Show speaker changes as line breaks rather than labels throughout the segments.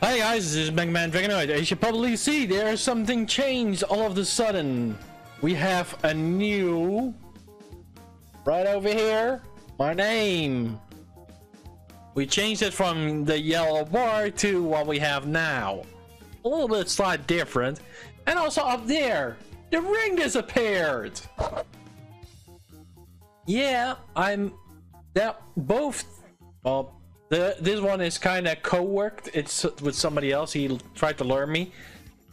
Hi guys, this is MegaDragonoid. As you probably see, there's something changed all of a sudden. We have a new... Right over here, my name. We changed it from the yellow bar to what we have now. A little bit slight different. And also up there, the ring disappeared. Yeah, both. Well, this one is kind of co-worked. It's with somebody else. He tried to lure me,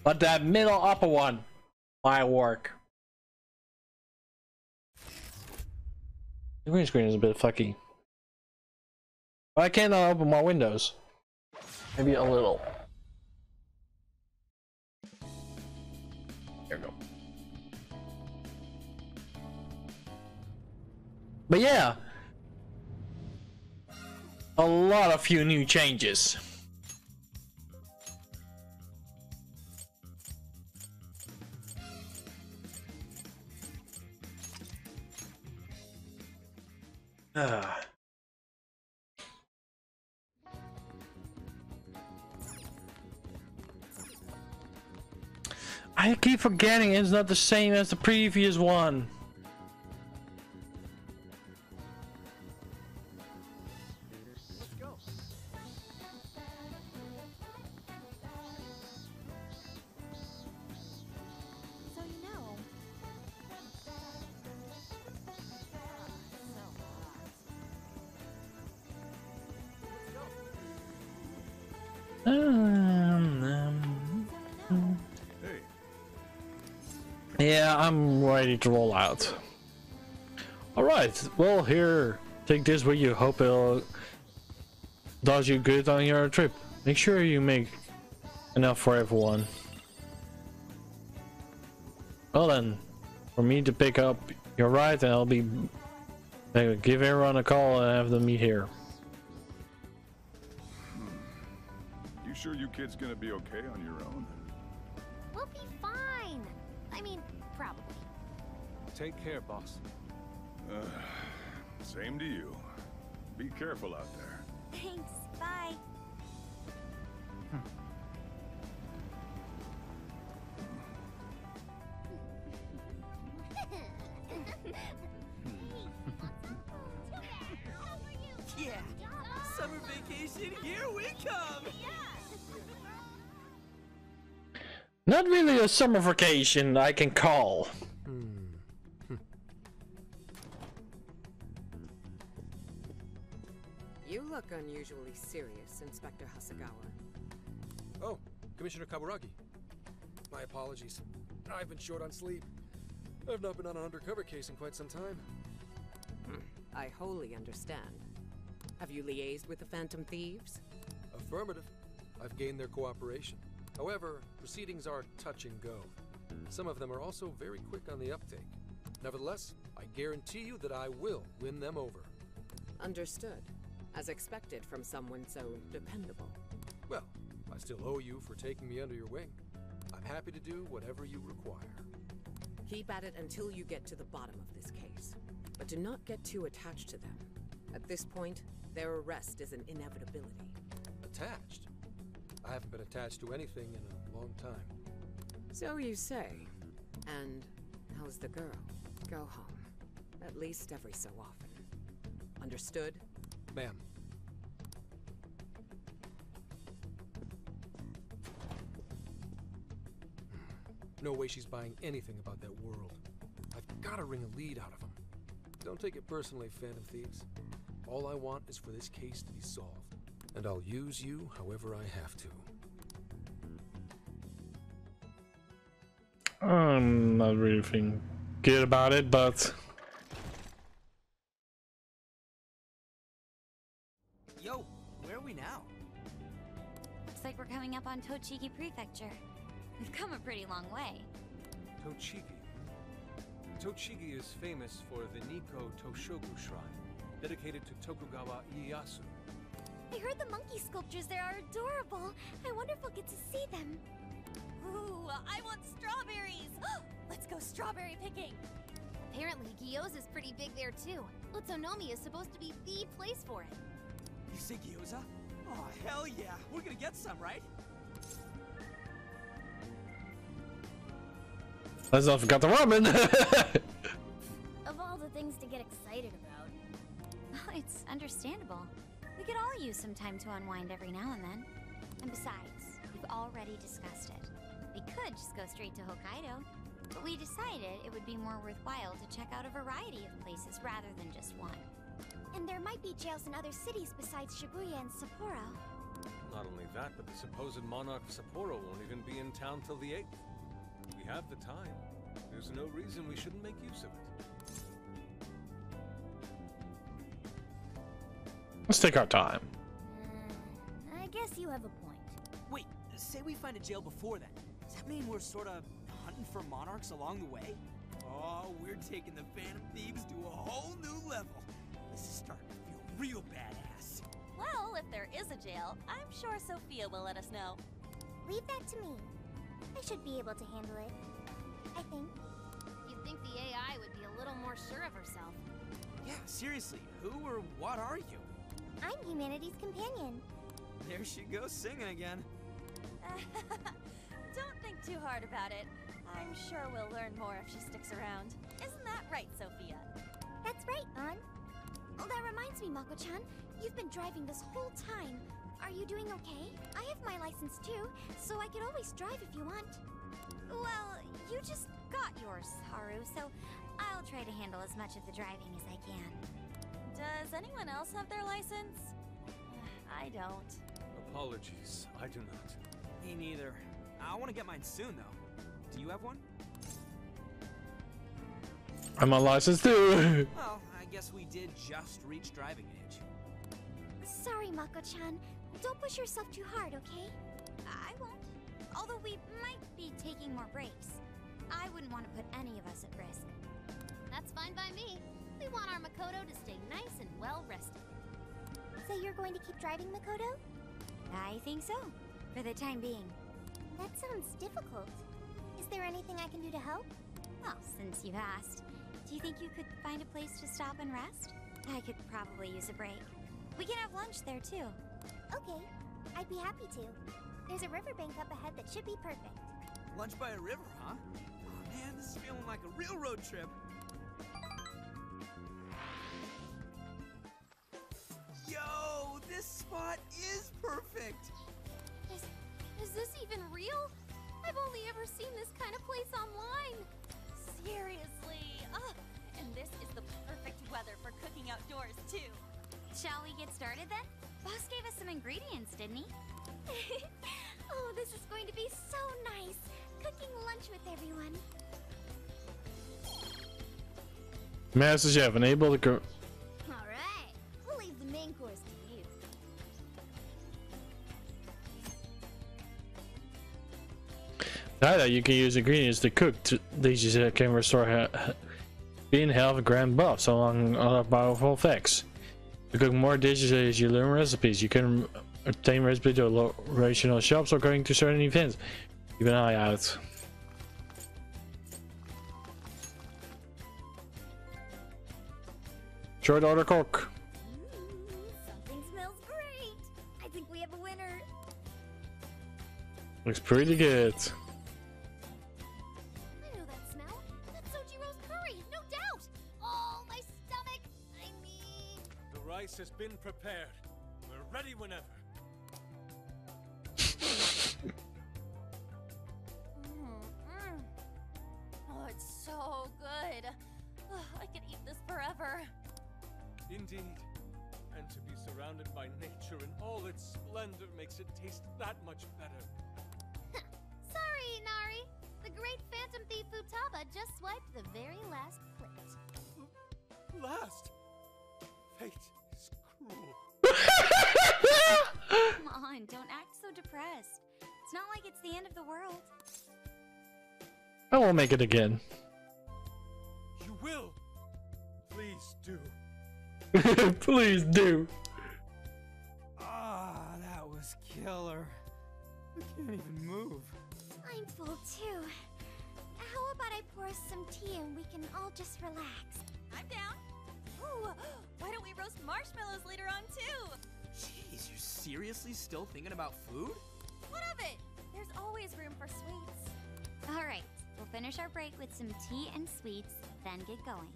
but that middle upper one, my work. The green screen is a bit fucky. But I cannot open my windows. Maybe a little. There we go. But yeah, a lot of few new changes. I keep forgetting it's not the same as the previous one. Yeah, I'm ready to roll out. Alright, well here, take this with you. Hope it'll does you good on your trip. Make sure you make enough for everyone. Well then, for me to pick up your ride, and I'll be give everyone a call and have them meet here.
You sure you kids gonna be okay on your own?
We'll be fine. I mean, probably.
Take care, boss.
Same to you. Be careful out there.
Thanks. Bye.
Yeah, summer vacation, here we come!
Not really a summer vacation I can call.
You look unusually serious, Inspector Hasagawa.
Oh, Commissioner Kaburagi. My apologies. I've been short on sleep. I've not been on an undercover case in quite some time.
I wholly understand. Have you liaised with the Phantom Thieves?
Affirmative. I've gained their cooperation. However, proceedings are touch and go. Some of them are also very quick on the uptake. Nevertheless, I guarantee you that I will win them over.
Understood. As expected from someone so dependable.
Well, I still owe you for taking me under your wing. I'm happy to do whatever you require.
Keep at it until you get to the bottom of this case. But do not get too attached to them. At this point, their arrest is an inevitability.
Attached? I haven't been attached to anything in a long time.
So you say. And how's the girl? Go home. At least every so often. Understood?
Ma'am. No way she's buying anything about that world. I've got to wring a lead out of them. Don't take it personally, Phantom Thieves. All I want is for this case to be solved. And I'll use you however I have to.
I'm not really feeling good about it, but...
Yo, where are we now?
Looks like we're coming up on Tochigi Prefecture. We've come a pretty long way.
Tochigi. Tochigi is famous for the Nikko Toshogu Shrine, dedicated to Tokugawa Ieyasu.
I heard the monkey sculptures there are adorable. I wonder if we'll get to see them. Ooh, I want strawberries! Let's go strawberry picking! Apparently, gyoza's pretty big there too. Utsunomiya is supposed to be the place for it.
You say gyoza? Oh, hell yeah. We're gonna get some, right?
Let's not forget the ramen.
Of all the things to get excited about, it's understandable. We could all use some time to unwind every now and then. And besides, we've already discussed it. We could just go straight to Hokkaido, but we decided it would be more worthwhile to check out a variety of places rather than just one. And there might be jails in other cities besides Shibuya and Sapporo.
Not only that, but the supposed monarch of Sapporo won't even be in town till the 8th. We have the time. There's no reason we shouldn't make use of it.
Let's take our time.
I guess you have a point.
Wait, say we find a jail before that. Does that mean we're sort of hunting for monarchs along the way? Oh, we're taking the Phantom Thieves to a whole new level. This is starting to feel real badass.
Well, if there is a jail, I'm sure Sophia will let us know.
Leave that to me. I should be able to handle it. I think.
You'd think the AI would be a little more sure of herself.
Yeah, seriously, who or what are you?
I'm humanity's companion.
There she goes singing again.
Don't think too hard about it. I'm sure we'll learn more if she sticks around. Isn't that right, Sophia?
That's right, An. Oh, that reminds me, Mako-chan. You've been driving this whole time. Are you doing okay? I have my license too, so I could always drive if you want.
Well, you just got yours, Haru, so I'll try to handle as much of the driving as I can. Does anyone else have their license? I don't.
Apologies, I do not.
Me neither. I want to get mine soon, though. Do you have one?
I'm on license too.
Well, I guess we did just reach driving age.
Sorry, Mako-chan. Don't push yourself too hard, okay?
I won't. Although we might be taking more breaks. I wouldn't want to put any of us at risk.
That's fine by me. We want our Makoto to stay nice and well rested.
So you're going to keep driving, Makoto?
I think so, for the time being.
That sounds difficult. Is there anything I can do to help?
Well, since you've asked, do you think you could find a place to stop and rest? I could probably use a break. We can have lunch there, too.
Okay, I'd be happy to. There's a riverbank up ahead that should be perfect.
Lunch by a river, huh? Oh man, this is feeling like a real road trip. Yo, this spot is perfect!
Is this even real? I've only ever seen this kind of place online.
Seriously. Ugh. And this is the perfect weather for cooking outdoors, too. Shall we get started, then? Boss gave us some ingredients, didn't he?
Oh, this is going to be so nice. Cooking lunch with everyone.
Master Chef, enable the cook.
Alright, we'll leave the main course to you.
Now you can use ingredients to cook. These can restore being health grand buffs along other powerful effects. To cook more dishes as you learn recipes, you can obtain recipes to regional shops or going to certain events. Keep an eye out. Short order cook.
Something smells great. I think we have a winner.
Looks pretty good.
I know that smell. That's Sojiro's curry, no doubt. Oh, my stomach. I mean...
The rice has been prepared. We're ready whenever.
Oh, it's so good. Oh, I could eat this forever.
Indeed. And to be surrounded by nature in all its splendor makes it taste that much better.
Sorry, Inari. The great Phantom Thief Futaba just swiped the very last plate.
Last! Fate is cruel.
Come on, don't act so depressed. It's not like it's the end of the world.
I won't make it again.
You will! Please do.
Please do.
Ah, that was killer. I can't even move.
I'm full too. How about I pour us some tea and we can all just relax?
I'm down. Ooh, why don't we roast marshmallows later on, too?
Jeez, you're seriously still thinking about food?
What of it? There's always room for sweets.
All right, we'll finish our break with some tea and sweets, then get going.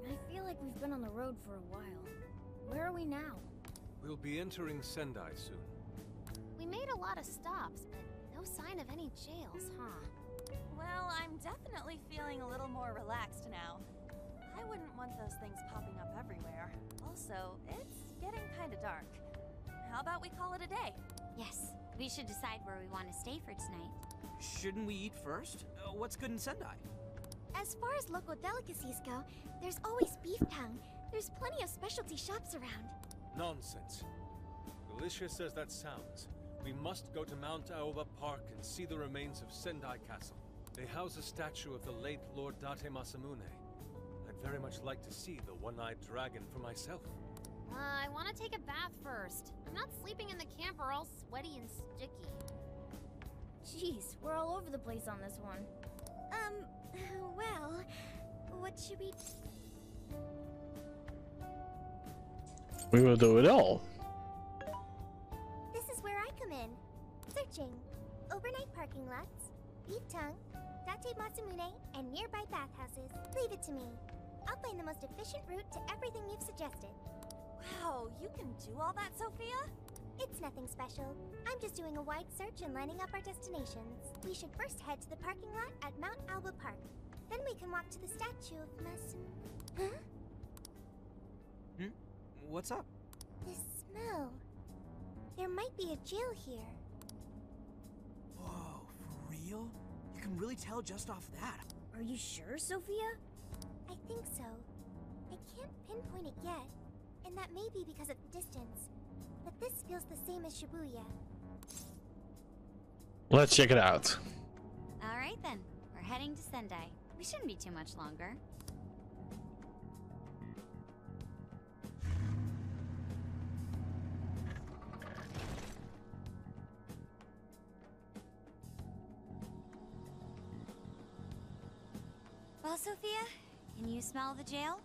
I feel like we've been on the road for a while. Where are we now?
We'll be entering Sendai soon.
We made a lot of stops, but no sign of any jails, huh?
Well, I'm definitely feeling a little more relaxed now. I wouldn't want those things popping up everywhere. Also, it's getting kind of dark. How about we call it a day?
Yes, we should decide where we want to stay for tonight.
Shouldn't we eat first? What's good in Sendai?
As far as local delicacies go, there's always beef tongue. There's plenty of specialty shops around.
Nonsense. Delicious as that sounds, we must go to Mount Aoba Park and see the remains of Sendai Castle. They house a statue of the late Lord Date Masamune. I'd very much like to see the one-eyed dragon for myself.
I want to take a bath first. I'm not sleeping in the camper all sweaty and sticky. Jeez, we're all over the place on this one.
Well, what should we...
We will do it all.
This is where I come in. Searching. Overnight parking lots, beef tongue, Date Masamune, and nearby bathhouses. Leave it to me. I'll find the most efficient route to everything you've suggested.
Wow, you can do all that, Sophia?
It's nothing special. I'm just doing a wide search and lining up our destinations. We should first head to the parking lot at Mount Alba Park. Then we can walk to the statue of Masamune. Huh?
What's up?
The smell. There might be a jail here.
Whoa, for real? You can really tell just off that.
Are you sure, Sophia? I think so. I can't pinpoint it yet, and that may be because of the distance. But this feels the same as Shibuya.
Let's check it out.
All right then, we're heading to Sendai. We shouldn't be too much longer. Well, Sophia, can you smell the jail?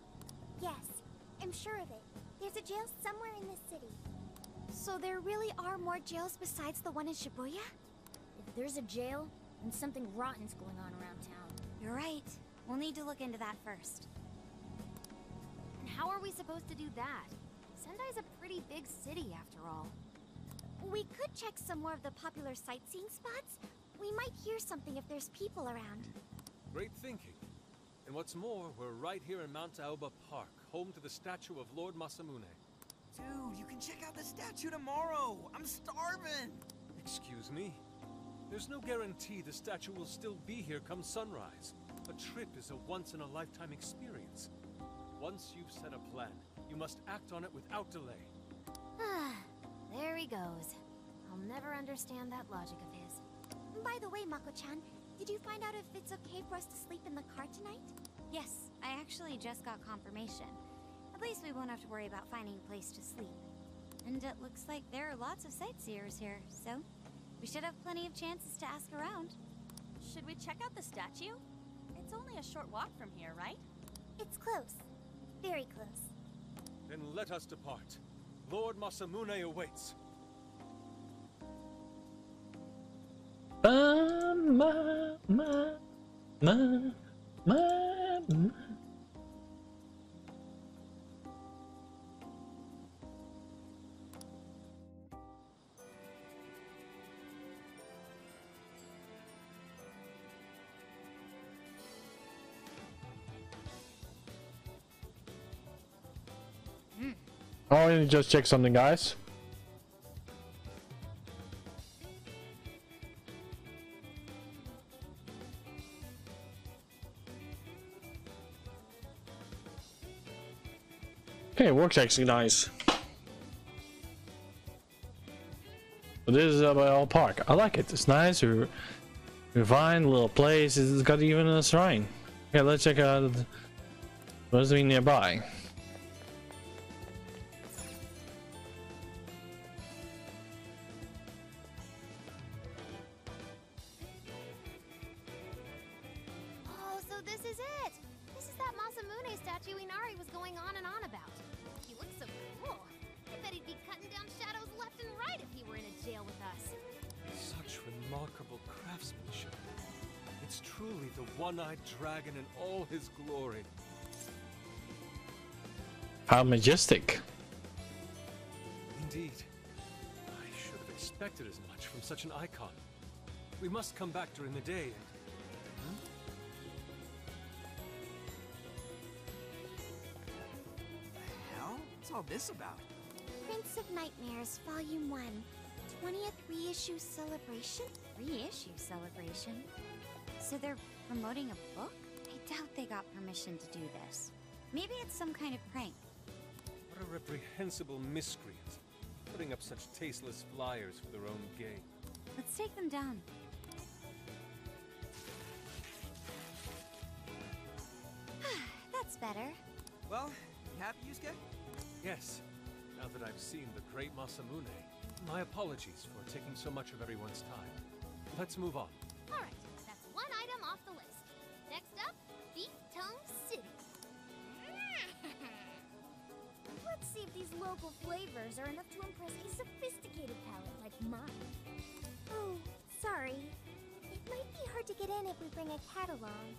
Yes, I'm sure of it. There's a jail somewhere in this city. So there really are more jails besides the one in Shibuya? If there's a jail, then something rotten's going on around town.
You're right. We'll need to look into that first.
And how are we supposed to do that? Sendai's a pretty big city, after all. We could check some more of the popular sightseeing spots. We might hear something if there's people around.
Great thinking. And what's more, we're right here in Mount Aoba Park, home to the statue of Lord Masamune.
Dude, you can check out the statue tomorrow! I'm starving!
Excuse me? There's no guarantee the statue will still be here come sunrise. A trip is a once-in-a-lifetime experience. Once you've set a plan, you must act on it without delay.
There he goes. I'll never understand that logic of his. By the way, Mako-chan, did you find out if it's okay for us to sleep in the car tonight?
Yes, I actually just got confirmation. At least we won't have to worry about finding a place to sleep. And it looks like there are lots of sightseers here, so we should have plenty of chances to ask around.
Should we check out the statue? It's only a short walk from here, right?
It's close. Very close.
Then let us depart. Lord Masamune awaits.
Oh, let me just check something, guys. Okay, it works actually nice. But this is Bell Park. I like it. It's nice. Refined little place. It's got even a shrine. Okay, let's check out What does it mean nearby?
Oh, so this is it! This is that Masamune statue Inari was going on and on about. He looks so cool. I bet he'd be cutting down shadows left and right if he were in a jail with us.
Such remarkable craftsmanship. It's truly the one-eyed dragon in all his glory.
How majestic.
Indeed. I should have expected as much from such an icon. We must come back during the day and...
The hell? What's all this about?
Prince of Nightmares, Volume 1. 20th reissue celebration? Reissue celebration? So they're promoting a book? I doubt they got permission to do this. Maybe it's some kind of prank.
What a reprehensible miscreant. Putting up such tasteless flyers for their own gain.
Let's take them down. That's better.
Well, you happy, Yusuke?
Yes. Now that I've seen the great Masamune, my apologies for taking so much of everyone's time. Let's move on.
Alright, that's one item off the list. Next up, Beef Tongue City.
Let's see if these local flavors are enough to impress a sophisticated palate like mine. Oh, sorry. It might be hard to get in if we bring a cat along.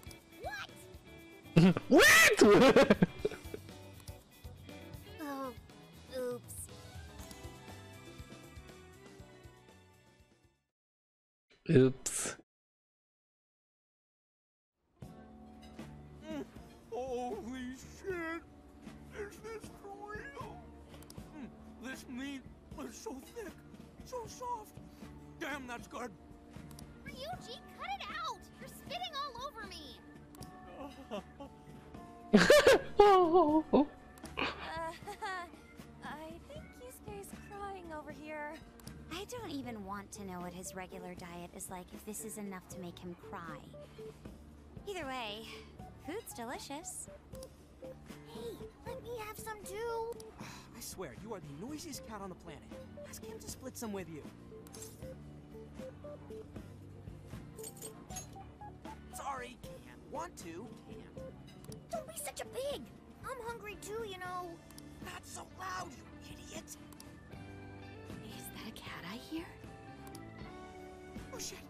What?
What?
Oh, oops.
Oops.
Holy shit! Is this for real? This meat is so thick, so soft. Damn, that's good.
Ryuji, cut it out! You're spitting all over me!
I think Yusuke's crying over here.
I don't even want to know what his regular diet is like if this is enough to make him cry. Either way, food's delicious.
Hey, let me have some too.
I swear, you are the noisiest cat on the planet. Ask him to split some with you. Sorry, can't. Want to, can't.
Don't be such a pig. I'm hungry too, you know.
Not so loud, you idiot.
Is that a cat I hear?
Oh, shit.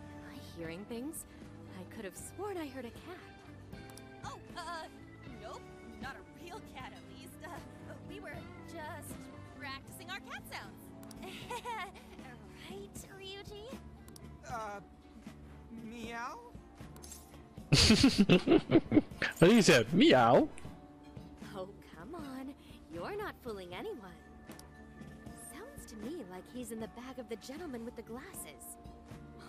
Am I hearing things? I could have sworn I heard a cat.
Oh, nope. Not a real cat, at least. We were just practicing our cat sounds. Right, Ryuji?
Meow?
What you said? Meow.
Oh, come on. You're not fooling anyone. Sounds to me like he's in the bag of the gentleman with the glasses.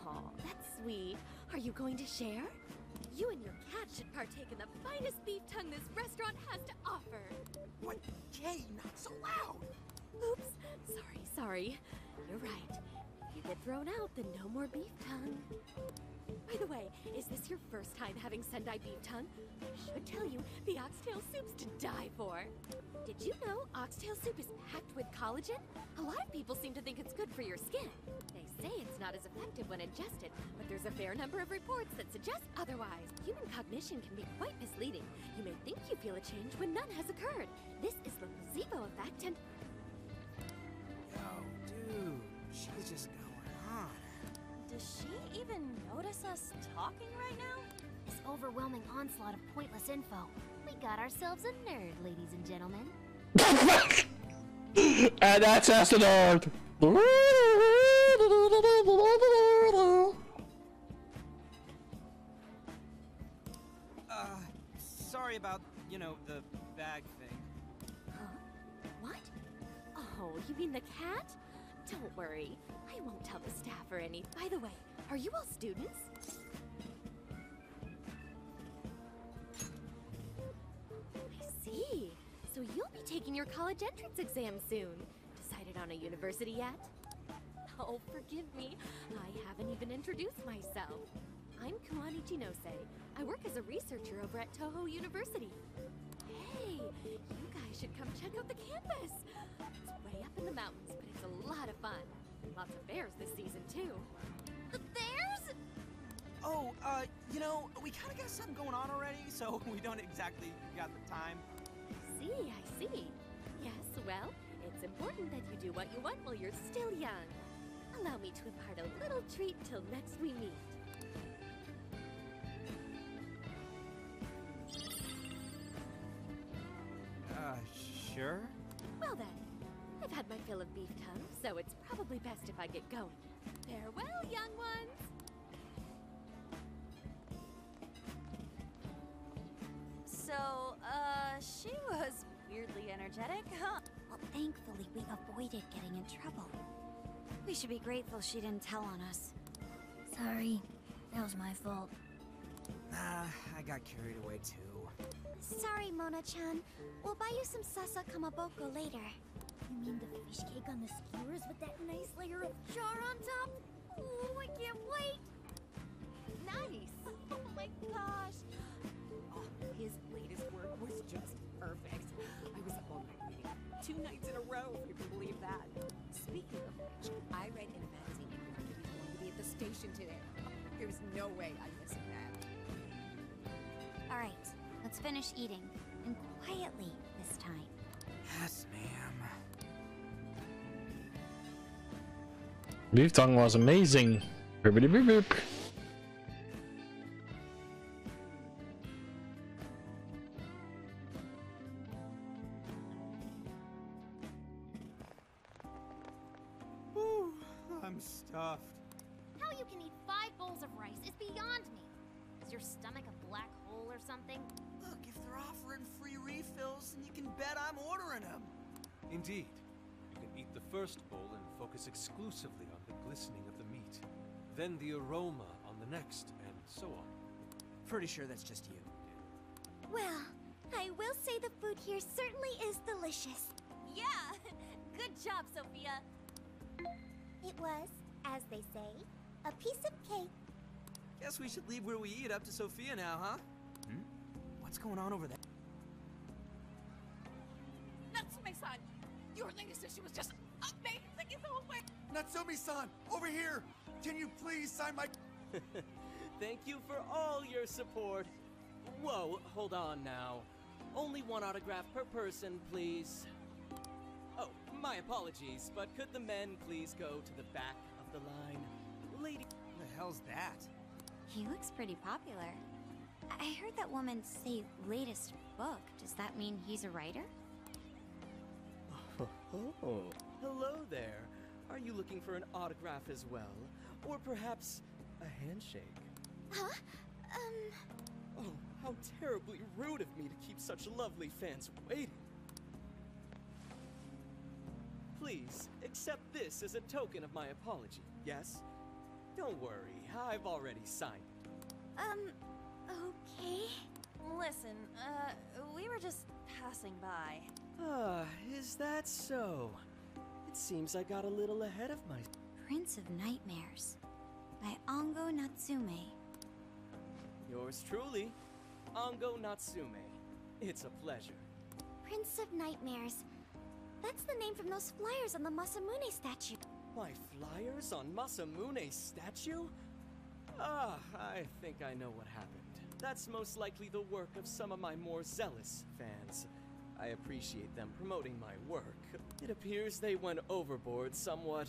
Oh, that's sweet. Are you going to share? You and your cat should partake in the finest beef tongue this restaurant has to offer.
What? Jay, not so loud.
Oops. Sorry. You're right. If you get thrown out, then no more beef tongue. By the way, is this your first time having Sendai beef tongue? I should tell you, the oxtail soup's to die for. Did you know oxtail soup is packed with collagen? A lot of people seem to think it's good for your skin. They say it's not as effective when ingested, but there's a fair number of reports that suggest otherwise. Human cognition can be quite misleading. You may think you feel a change when none has occurred. This is the placebo effect and...
Yo, dude, she's just going on.
Does she even notice us talking right now?
This overwhelming onslaught of pointless info. We got ourselves a nerd, ladies and gentlemen.
And that's Astronaut.
Sorry about, you know, the bag thing.
Huh? What? Oh, you mean the cat? Don't worry. I won't tell the staff or any. By the way, are you all students? I see. So you'll be taking your college entrance exam soon. Decided on a university yet? Oh, forgive me. I haven't even introduced myself. I'm Kuani Chinose. I work as a researcher over at Toho University. Hey, you guys should come check out the campus. It's way up in the mountains, but it's a lot of fun. Lots of bears this season, too.
The bears?
Oh, you know, we kind of got something going on already, so we don't exactly got the time.
I see. Yes, well, it's important that you do what you want while you're still young. Allow me to impart a little treat till next we meet.
Sure?
Well then, I've had my fill of beef tongue, so it's probably best if I get going. Farewell, young ones!
So, she was weirdly energetic, huh?
Well, thankfully we avoided getting in trouble. We should be grateful she didn't tell on us.
Sorry, that was my fault.
I got carried away too.
Sorry, Mona-chan. We'll buy you some sasa kamaboko later. You mean the fish cake on the skewers with that nice layer of char on top? Oh, I can't wait! Nice! Oh my gosh!
Oh, his latest work was just perfect. I was up all night reading 2 nights in a row, if you can believe that. Speaking of which, I read in a magazine that he was going to be at the station today. There was no way I'm missing that.
All right, let's finish eating. And quietly this time.
Yes, ma'am.
Beef tongue was amazing. Bippity beep beep.
Whew, I'm stuffed.
How you can eat 5 bowls of rice is beyond me. Is your stomach a black hole or something?
Look, if they're offering free refills, then you can bet I'm ordering them.
Indeed. You can eat the first bowl and focus exclusively on the glistening of the meat. Then the aroma on the next, and so on.
Pretty sure that's just you.
Well, I will say the food here certainly is delicious.
Yeah! Good job, Sophia!
It was, as they say, a piece of cake.
Guess we should leave where we eat up to Sophia now, huh? What's going on over there?
Natsume-san, your latest issue was just amazing in the whole way.
Natsumi-san, over here! Can you please sign my...
Thank you for all your support. Whoa, hold on now. Only 1 autograph per person, please. Oh, my apologies, but could the men please go to the back of the line? Lady...
What the hell's that?
He looks pretty popular. I heard that woman say latest book. Does that mean he's a writer?
Oh, hello there. Are you looking for an autograph as well? Or perhaps a handshake?
Huh?
Oh, how terribly rude of me to keep such lovely fans waiting. Please, accept this as a token of my apology, yes? Don't worry, I've already signed it.
Okay.
Listen, we were just passing by.
Ah, is that so? It seems I got a little ahead of my...
Prince of Nightmares by Ongo Natsume.
Yours truly, Ongo Natsume. It's a pleasure.
Prince of Nightmares. That's the name from those flyers on the Masamune statue.
My flyers on Masamune's statue? Ah, I think I know what happened. That's most likely the work of some of my more zealous fans. I appreciate them promoting my work. It appears they went overboard somewhat.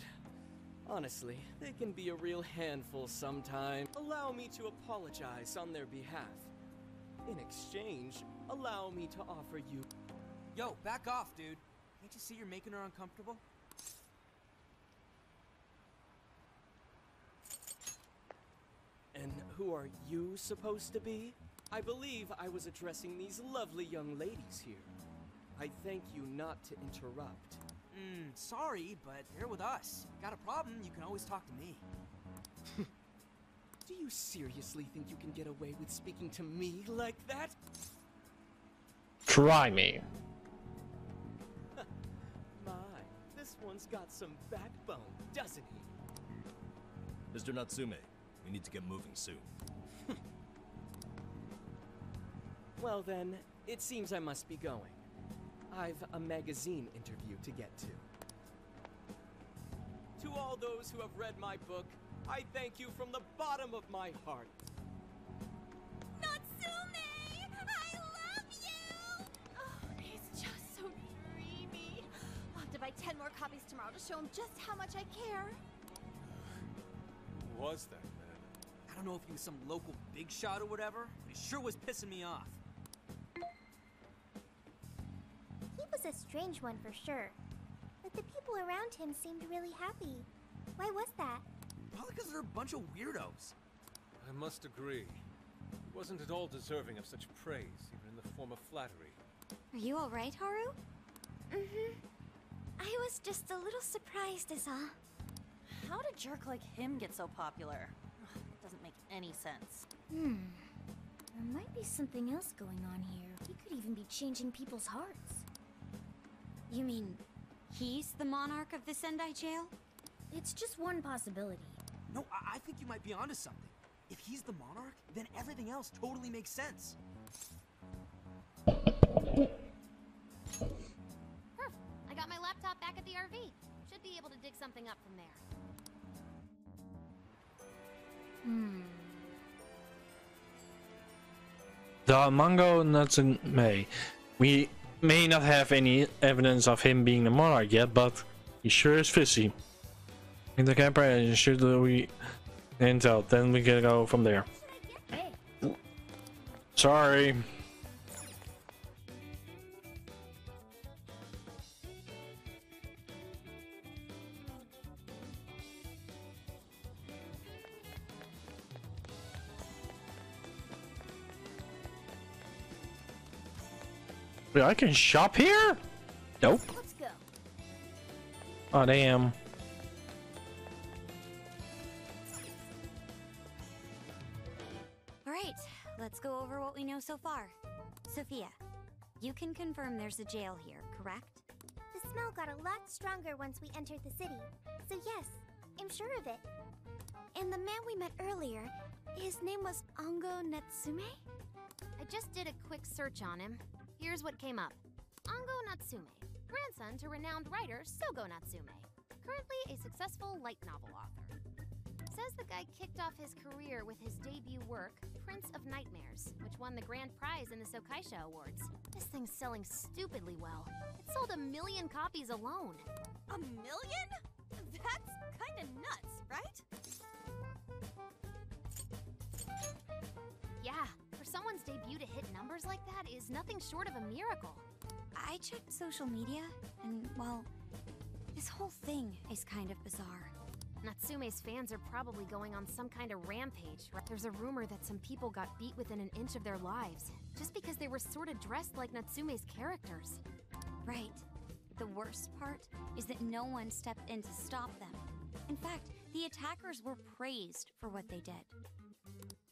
Honestly, they can be a real handful sometimes. Allow me to apologize on their behalf. In exchange, allow me to offer you...
Yo, back off, dude. Can't you see you're making her uncomfortable?
And who are you supposed to be? I believe I was addressing these lovely young ladies here. I thank you not to interrupt.
Sorry, but they're with us. Got a problem, you can always talk to me.
Do you seriously think you can get away with speaking to me like that?
Try me.
My, this one's got some backbone, doesn't he?
Mr. Natsume, we need to get moving soon.
Well then, it seems I must be going. I've a magazine interview to get to. To all those who have read my book, I thank you from the bottom of my heart.
Natsume! I love you! Oh, he's just so dreamy. I'll have to buy 10 more copies tomorrow to show him just how much I care.
Who was that man?
I don't know if he was some local big shot or whatever, but he sure was pissing me off.
He was a strange one for sure. But the people around him seemed really happy. Why was that?
Probably because they're a bunch of weirdos.
I must agree. He wasn't at all deserving of such praise, even in the form of flattery.
Are you alright, Haru?
Mm-hmm. I was just a little surprised is all.
How did a jerk like him get so popular? It doesn't make any sense.
There might be something else going on here. He could even be changing people's hearts.
You mean he's the monarch of the Sendai jail?
It's just one possibility.
No, I think you might be onto something. If he's the monarch, then everything else totally makes sense.
I got my laptop back at the RV. Should be able to dig something up from there.
The Mango Natsume. We may not have any evidence of him being the monarch yet, but he sure is fishy. In the camper and should we intel, then we can go from there. Sorry. Wait, I can shop here? Nope.
Let's go.
Oh damn.
Alright, let's go over what we know so far. Sophia, you can confirm there's a jail here, correct?
The smell got a lot stronger once we entered the city. So yes, I'm sure of it. And the man we met earlier, his name was Ango Natsume?
I just did a quick search on him. Here's what came up. Ango Natsume, grandson to renowned writer Sogo Natsume, currently a successful light novel author. Says the guy kicked off his career with his debut work, Prince of Nightmares, which won the grand prize in the Sokaisha Awards. This thing's selling stupidly well. It sold 1 million copies alone.
1 million? That's kinda nuts, right?
Yeah, for someone's debut to hit numbers like that is nothing short of a miracle.
I checked social media, and well, this whole thing is kind of bizarre.
Natsume's fans are probably going on some kind of rampage. There's a rumor that some people got beat within an inch of their lives, just because they were sort of dressed like Natsume's characters.
Right. The worst part is that no one stepped in to stop them. In fact, the attackers were praised for what they did.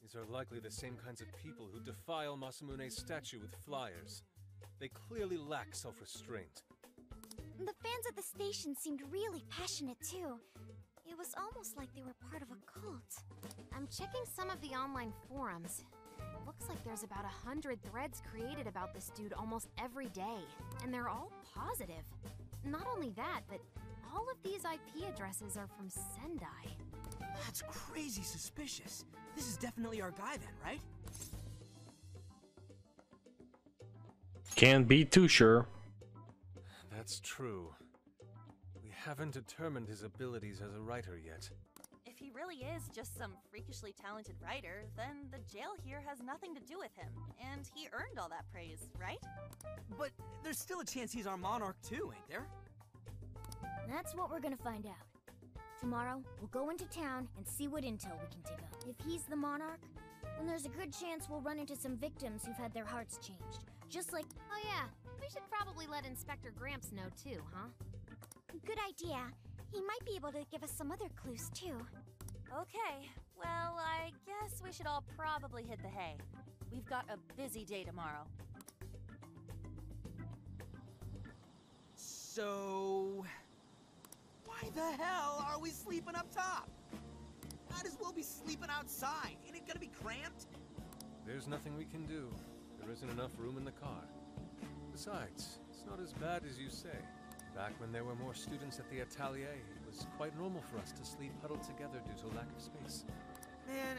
These are likely the same kinds of people who defile Masamune's statue with flyers. They clearly lack self-restraint.
The fans at the station seemed really passionate too. It was almost like they were part of a cult.
I'm checking some of the online forums. Looks like there's about 100 threads created about this dude almost every day, and they're all positive. Not only that, but all of these IP addresses are from Sendai.
That's crazy suspicious. This is definitely our guy then, right?
Can't be too sure.
That's true. We haven't determined his abilities as a writer yet.
If he really is just some freakishly talented writer, then the jail here has nothing to do with him, and he earned all that praise, right?
But there's still a chance he's our monarch too, ain't there?
That's what we're gonna find out. Tomorrow, we'll go into town and see what intel we can dig up. If he's the monarch, then there's a good chance we'll run into some victims who've had their hearts changed. Just like...
Oh yeah, we should probably let Inspector Gramps know too, huh?
Good idea. He might be able to give us some other clues too.
Okay, well, I guess we should all probably hit the hay. We've got a busy day tomorrow.
So... why the hell are we sleeping up top? might as well be sleeping outside. Ain't it gonna be cramped?
There's nothing we can do. There isn't enough room in the car. Besides, it's not as bad as you say. Back when there were more students at the atelier, it was quite normal for us to sleep huddled together due to lack of space.
Man,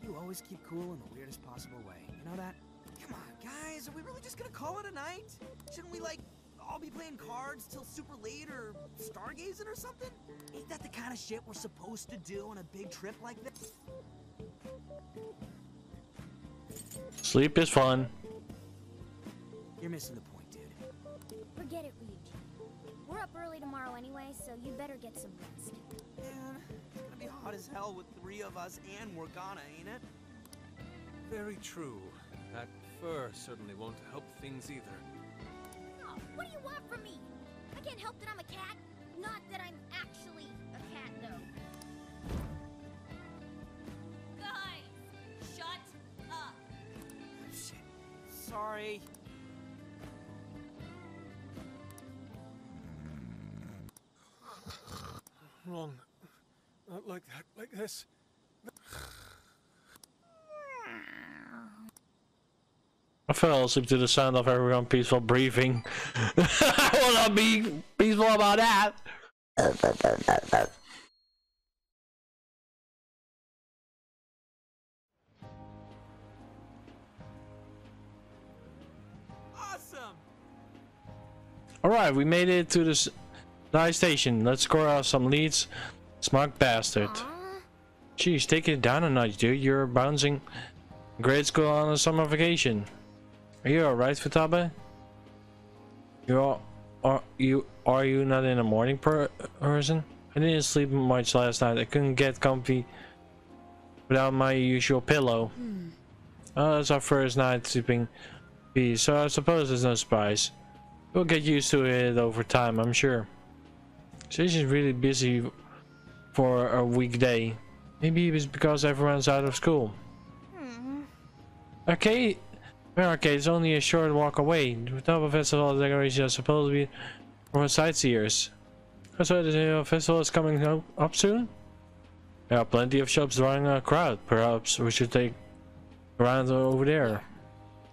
you always keep cool in the weirdest possible way. You know that? Come on, guys, are we really just gonna call it a night? Shouldn't we, like, all be playing cards till super late or stargazing or something? Ain't that the kind of shit we're supposed to do on a big trip like this?
Sleep is fun.
You're missing the point, dude.
Forget it, Ryuji. We're up early tomorrow anyway, so you better get some rest.
Man, it's gonna be hot as hell with 3 of us and Morgana, ain't it?
Very true. That fur certainly won't help things either.
Oh, what do you want from me? I can't help that I'm a cat. Not that I'm actually a cat, though.
Guys, shut up.
Shit. Sorry.
Wrong. Not like that. Like this.
I fell asleep to the sound of everyone peaceful breathing. I will not be peaceful about that.
Awesome.
Alright, we made it to this nice station. Let's score out some leads. Smug bastard. Jeez, take it down a notch, dude. You're bouncing grade school on a summer vacation. Are you alright, Futabe? Are you not in a morning person? I didn't sleep much last night. I couldn't get comfy without my usual pillow. Oh, it's our first night sleeping peace, so I suppose it's no surprise. We'll get used to it over time, I'm sure. Station's really busy for a weekday. Maybe it's because everyone's out of school. Okay. Okay, it's only a short walk away. The top of festival decorations are supposed to be for sightseers. So the festival is coming up soon? There are plenty of shops drawing a crowd. Perhaps we should take a round over there.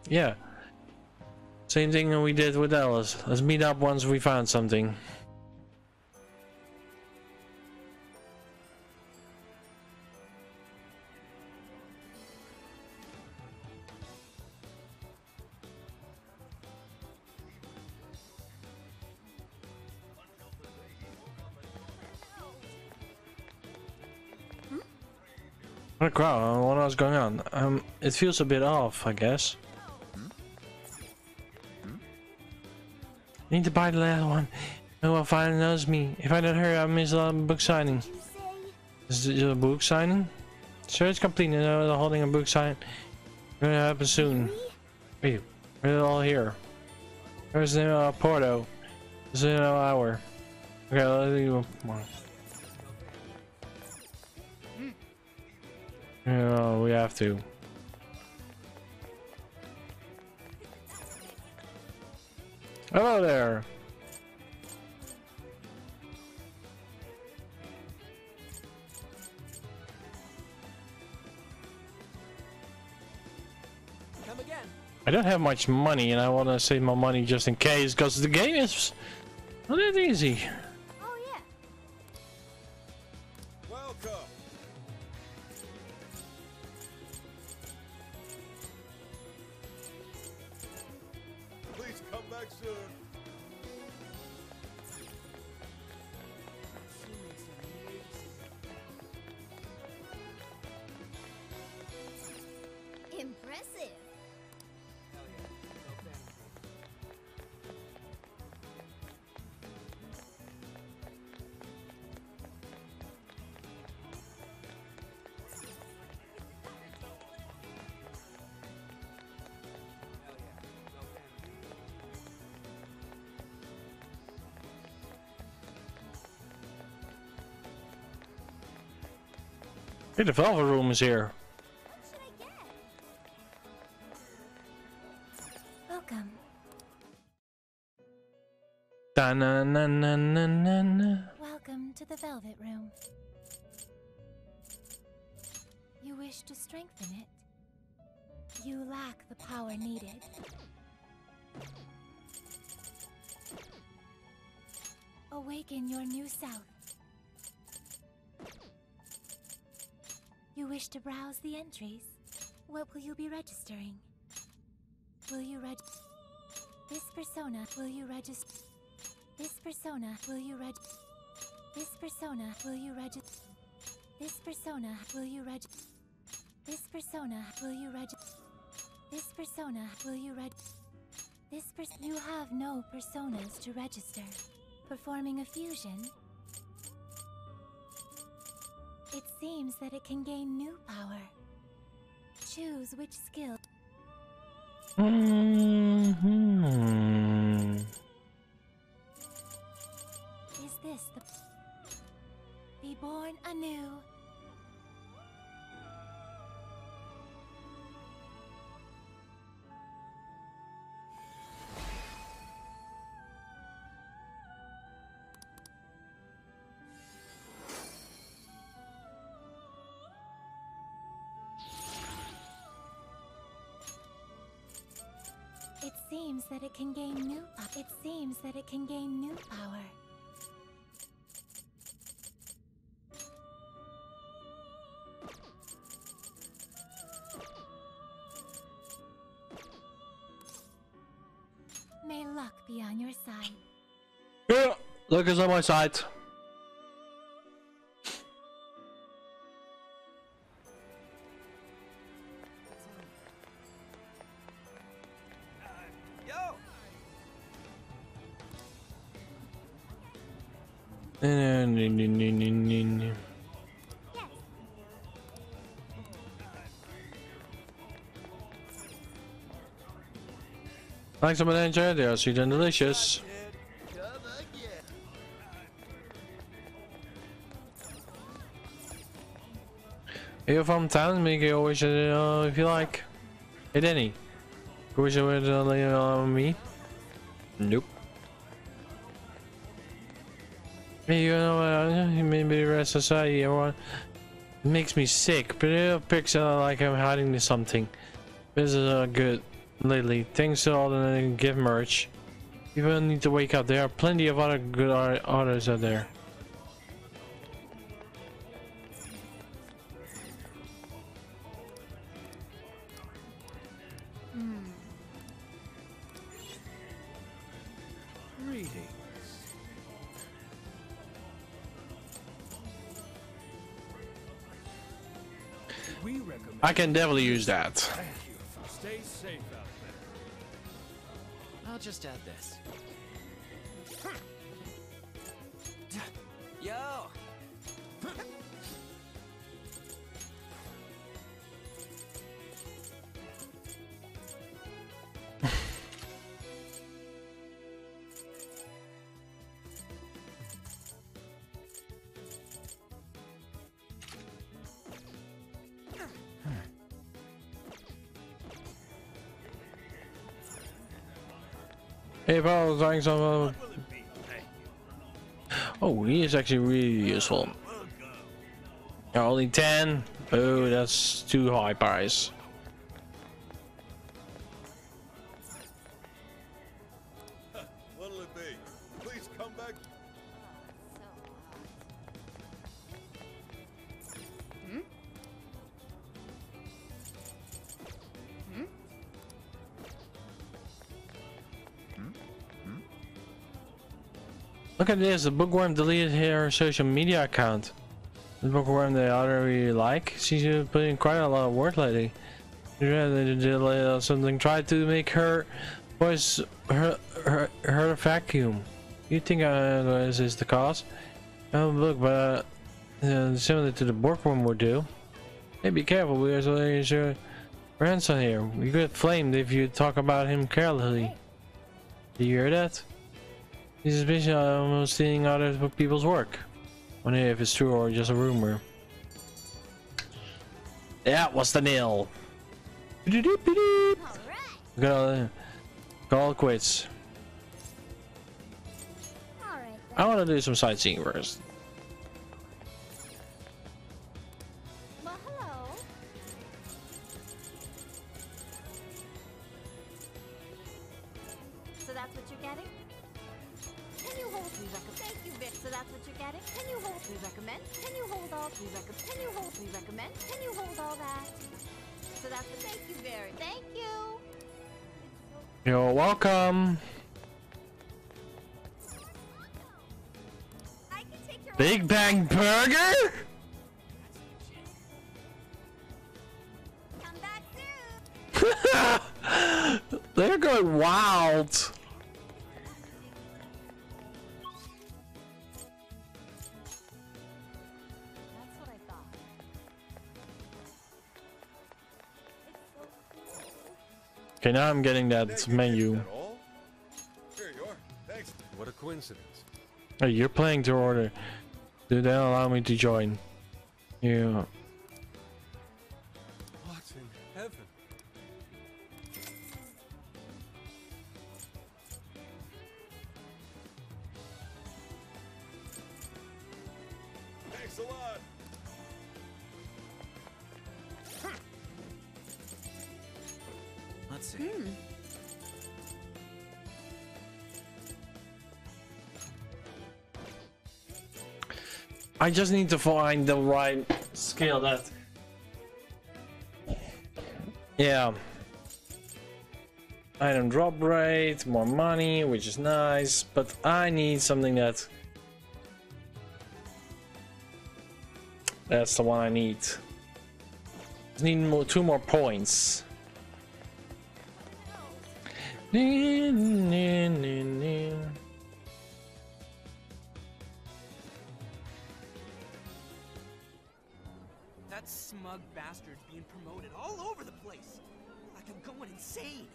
Yeah. Same thing we did with Alice. Let's meet up once we found something. What a crowd, what else going on? It feels a bit off, I guess. I need to buy the last one. No one finally knows me. If I don't hurry, I'll miss a lot of book signing. Is it a book signing? Search complete. They're holding a book sign. Gonna happen soon. Wait, we're all here. There's no Porto. There's no hour. Okay, let's go. Oh, we have to. Hello there.
Come again.
I don't have much money and I want to save my money just in case because the game is not that easy.
Oh, yeah.
Welcome. Please come back soon.
Impressive.
Hell yeah. No fan. Hell yeah. No fan.
Hey, the Velvet Room is here.
What should I get? Welcome.
Da-na-na-na-na-na-na.
Welcome to the Velvet Room.
You wish to strengthen it? You lack the power needed. Awaken your new self. You wish to browse the entries? What will you be registering? Will you this persona, will you register? This persona, will you this persona, will you register? This persona, will you this persona, will you this persona, will you you have no personas to register. Performing a fusion? It seems that it can gain new power. Choose which skill. Is this the... Be born anew. It seems that it can gain new power. It seems that it can gain new power. May luck be on your side.
Yeah, luck is on my side. Thanks so much, they are sweet and delicious. You're from town, make it always if you like. Hey Danny, wish you would me? Nope. Hey, you know, maybe the rest of society, everyone. It makes me sick, but it picks like I'm hiding something. This is good lately. Thanks to all the gift merch. People need to wake up. There are plenty of other good artists out there. I can definitely use that.
Thank you. Stay safe out there.
I'll just add this. Yo!
Hey, pal, thanks so Oh, he is actually really useful. Only 10. Oh, that's too high price.
What'll it be? Please come back.
Look at this, the bookworm deleted her social media account. The bookworm that I really like, she's put in quite a lot of work lately. Something tried to make her voice her vacuum. You think this is the cause? Oh look, but similar to the bookworm would do. Hey, be careful, we are your grandson here. You get flamed if you talk about him carelessly. Do you hear that? He's suspicious of almost stealing other people's work. Wonder if it's true or just a rumor. Yeah, what's the nail? Gotta call it quits. I want to do some sightseeing first.
Well, hello.
that's what you're getting? Can you hold me recommend? Thank you, Vic. So that's what you're getting? Can you hold me recommend? Can you hold all me recommend? Can you hold me recommend? Can you hold all that? So that's what. Thank you very. Thank you.
You're welcome.
I can take your
Big Bang Burger?
Come back soon.
They're going wild.
That's what I thought.
Okay, now I'm getting that menu.
Here you are. Thanks.
What a coincidence.
Hey, you're playing to order. Do they allow me to join? Yeah.
What in heaven?
Thanks a lot.
Let's see.
I just need to find the right scale that. Yeah. Item drop rate, more money, which is nice, but I need something that. That's the one I need. Just need 2 more points.
That smug bastard's being promoted all over the place. Like I'm going insane.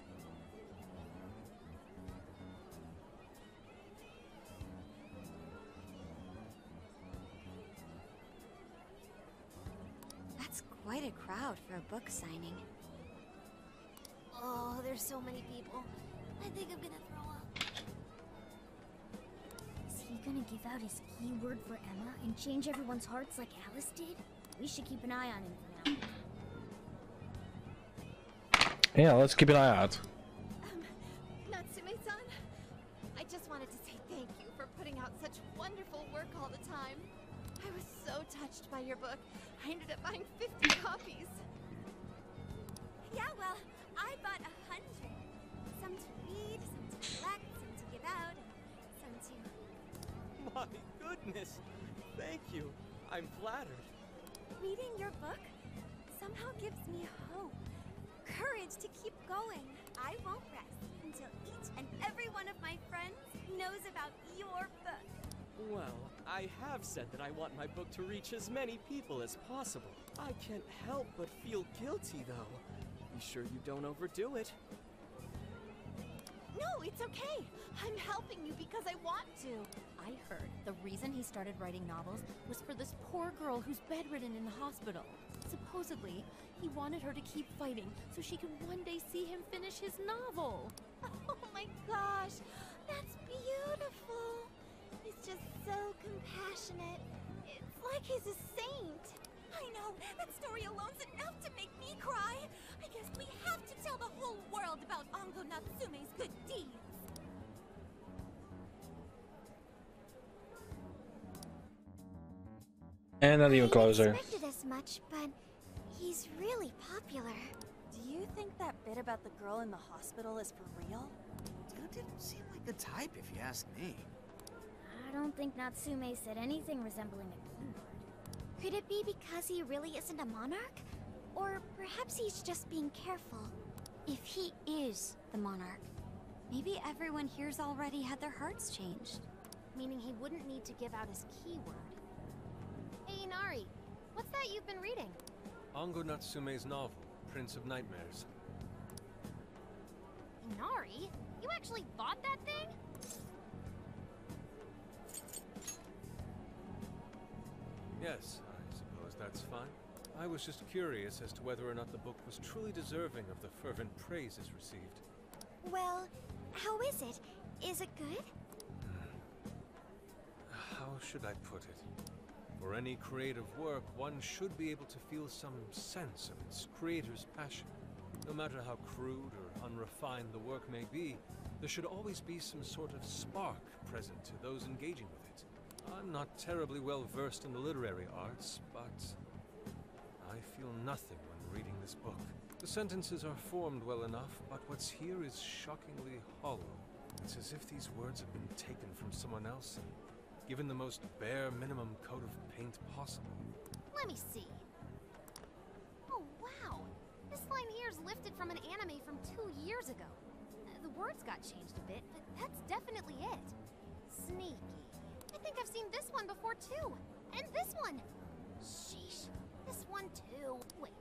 That's quite a crowd for a book signing.
Oh, there's so many people. I think I'm gonna throw up. Is he gonna give out his keyword for Emma and change everyone's hearts like Alice did? We should keep an eye on him for now.
Yeah, let's keep an eye out.
Natsume-san, I just wanted to say thank you for putting out such wonderful work all the time. I was so touched by your book. I ended up buying 50 copies.
Yeah, well, I bought 100. Some to read, some to collect, some to give out, and some to...
My goodness! Thank you. I'm flattered.
Reading your book somehow gives me hope. Courage to keep going. I won't rest until each and every one of my friends knows about your book.
Well, I have said that I want my book to reach as many people as possible. I can't help but feel guilty, though. Be sure you don't overdo it.
No, it's okay. I'm helping you because I want to. I heard the reason he started writing novels was for this poor girl who's bedridden in the hospital. Supposedly, he wanted her to keep fighting so she could one day see him finish his novel. Oh my gosh, that's beautiful. He's just so compassionate. It's like he's a saint. I know, that story alone's enough to make me cry. I guess we have to tell the whole world about Ango Natsume's good deeds.
And not even
I
closer.
expected as much, but he's really popular.
Do you think that bit about the girl in the hospital is for real?
Dude didn't seem like the type, if you ask me.
I don't think Natsume said anything resembling a keyword. Could it be because he really isn't a monarch? Or perhaps he's just being careful.
If he is the monarch, maybe everyone here's already had their hearts changed.
Meaning he wouldn't need to give out his keyword.
Hey, Inari, what's that you've been reading?
Ango Natsume's novel, Prince of Nightmares.
Inari? You actually bought that thing?
Yes, I suppose that's fine. I was just curious as to whether or not the book was truly deserving of the fervent praise it's received.
Well, how is it? Is it good?
How should I put it? For any creative work, one should be able to feel some sense of its creator's passion. No matter how crude or unrefined the work may be, there should always be some sort of spark present to those engaging with it. I'm not terribly well versed in the literary arts, but I feel nothing when reading this book. The sentences are formed well enough, but what's here is shockingly hollow. It's as if these words have been taken from someone else and given the most bare minimum coat of paint possible.
Let me see. Oh, wow. This line here is lifted from an anime from 2 years ago. The words got changed a bit, but that's definitely it. Sneaky. I think I've seen this one before, too. And this one. Sheesh. This one, too. Wait.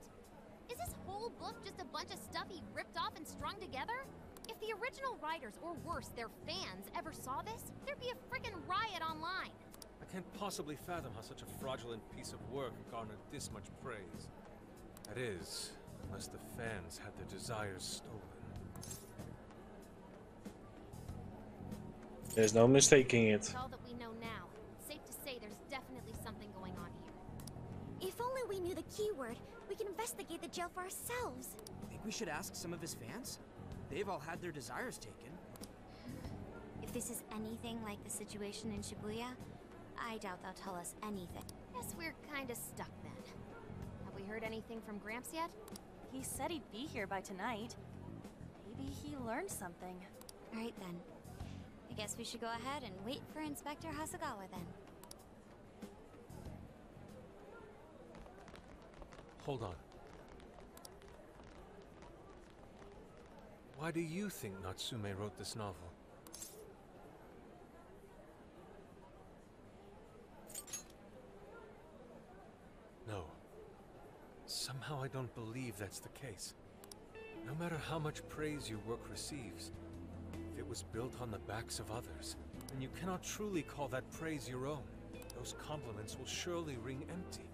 Is this whole book just a bunch of stuff he ripped off and strung together? If the original writers, or worse, their fans, ever saw this, there'd be a frickin' riot online.
I can't possibly fathom how such a fraudulent piece of work garnered this much praise. That is, unless the fans had their desires stolen.
There's no mistaking it.
That's all that we know now. Safe to say there's definitely something going on here.
If only we knew the keyword, we can investigate the jail for ourselves.
Think we should ask some of his fans? They've all had their desires taken.
If this is anything like the situation in Shibuya, I doubt they'll tell us anything.
Guess we're kinda stuck then. Have we heard anything from Gramps yet?
He said he'd be here by tonight. Maybe he learned something.
Alright then. I guess we should go ahead and wait for Inspector Hasagawa then.
Hold on. Why do you think Natsume wrote this novel? No. Somehow I don't believe that's the case. No matter how much praise your work receives, if it was built on the backs of others, then you cannot truly call that praise your own. Those compliments will surely ring empty.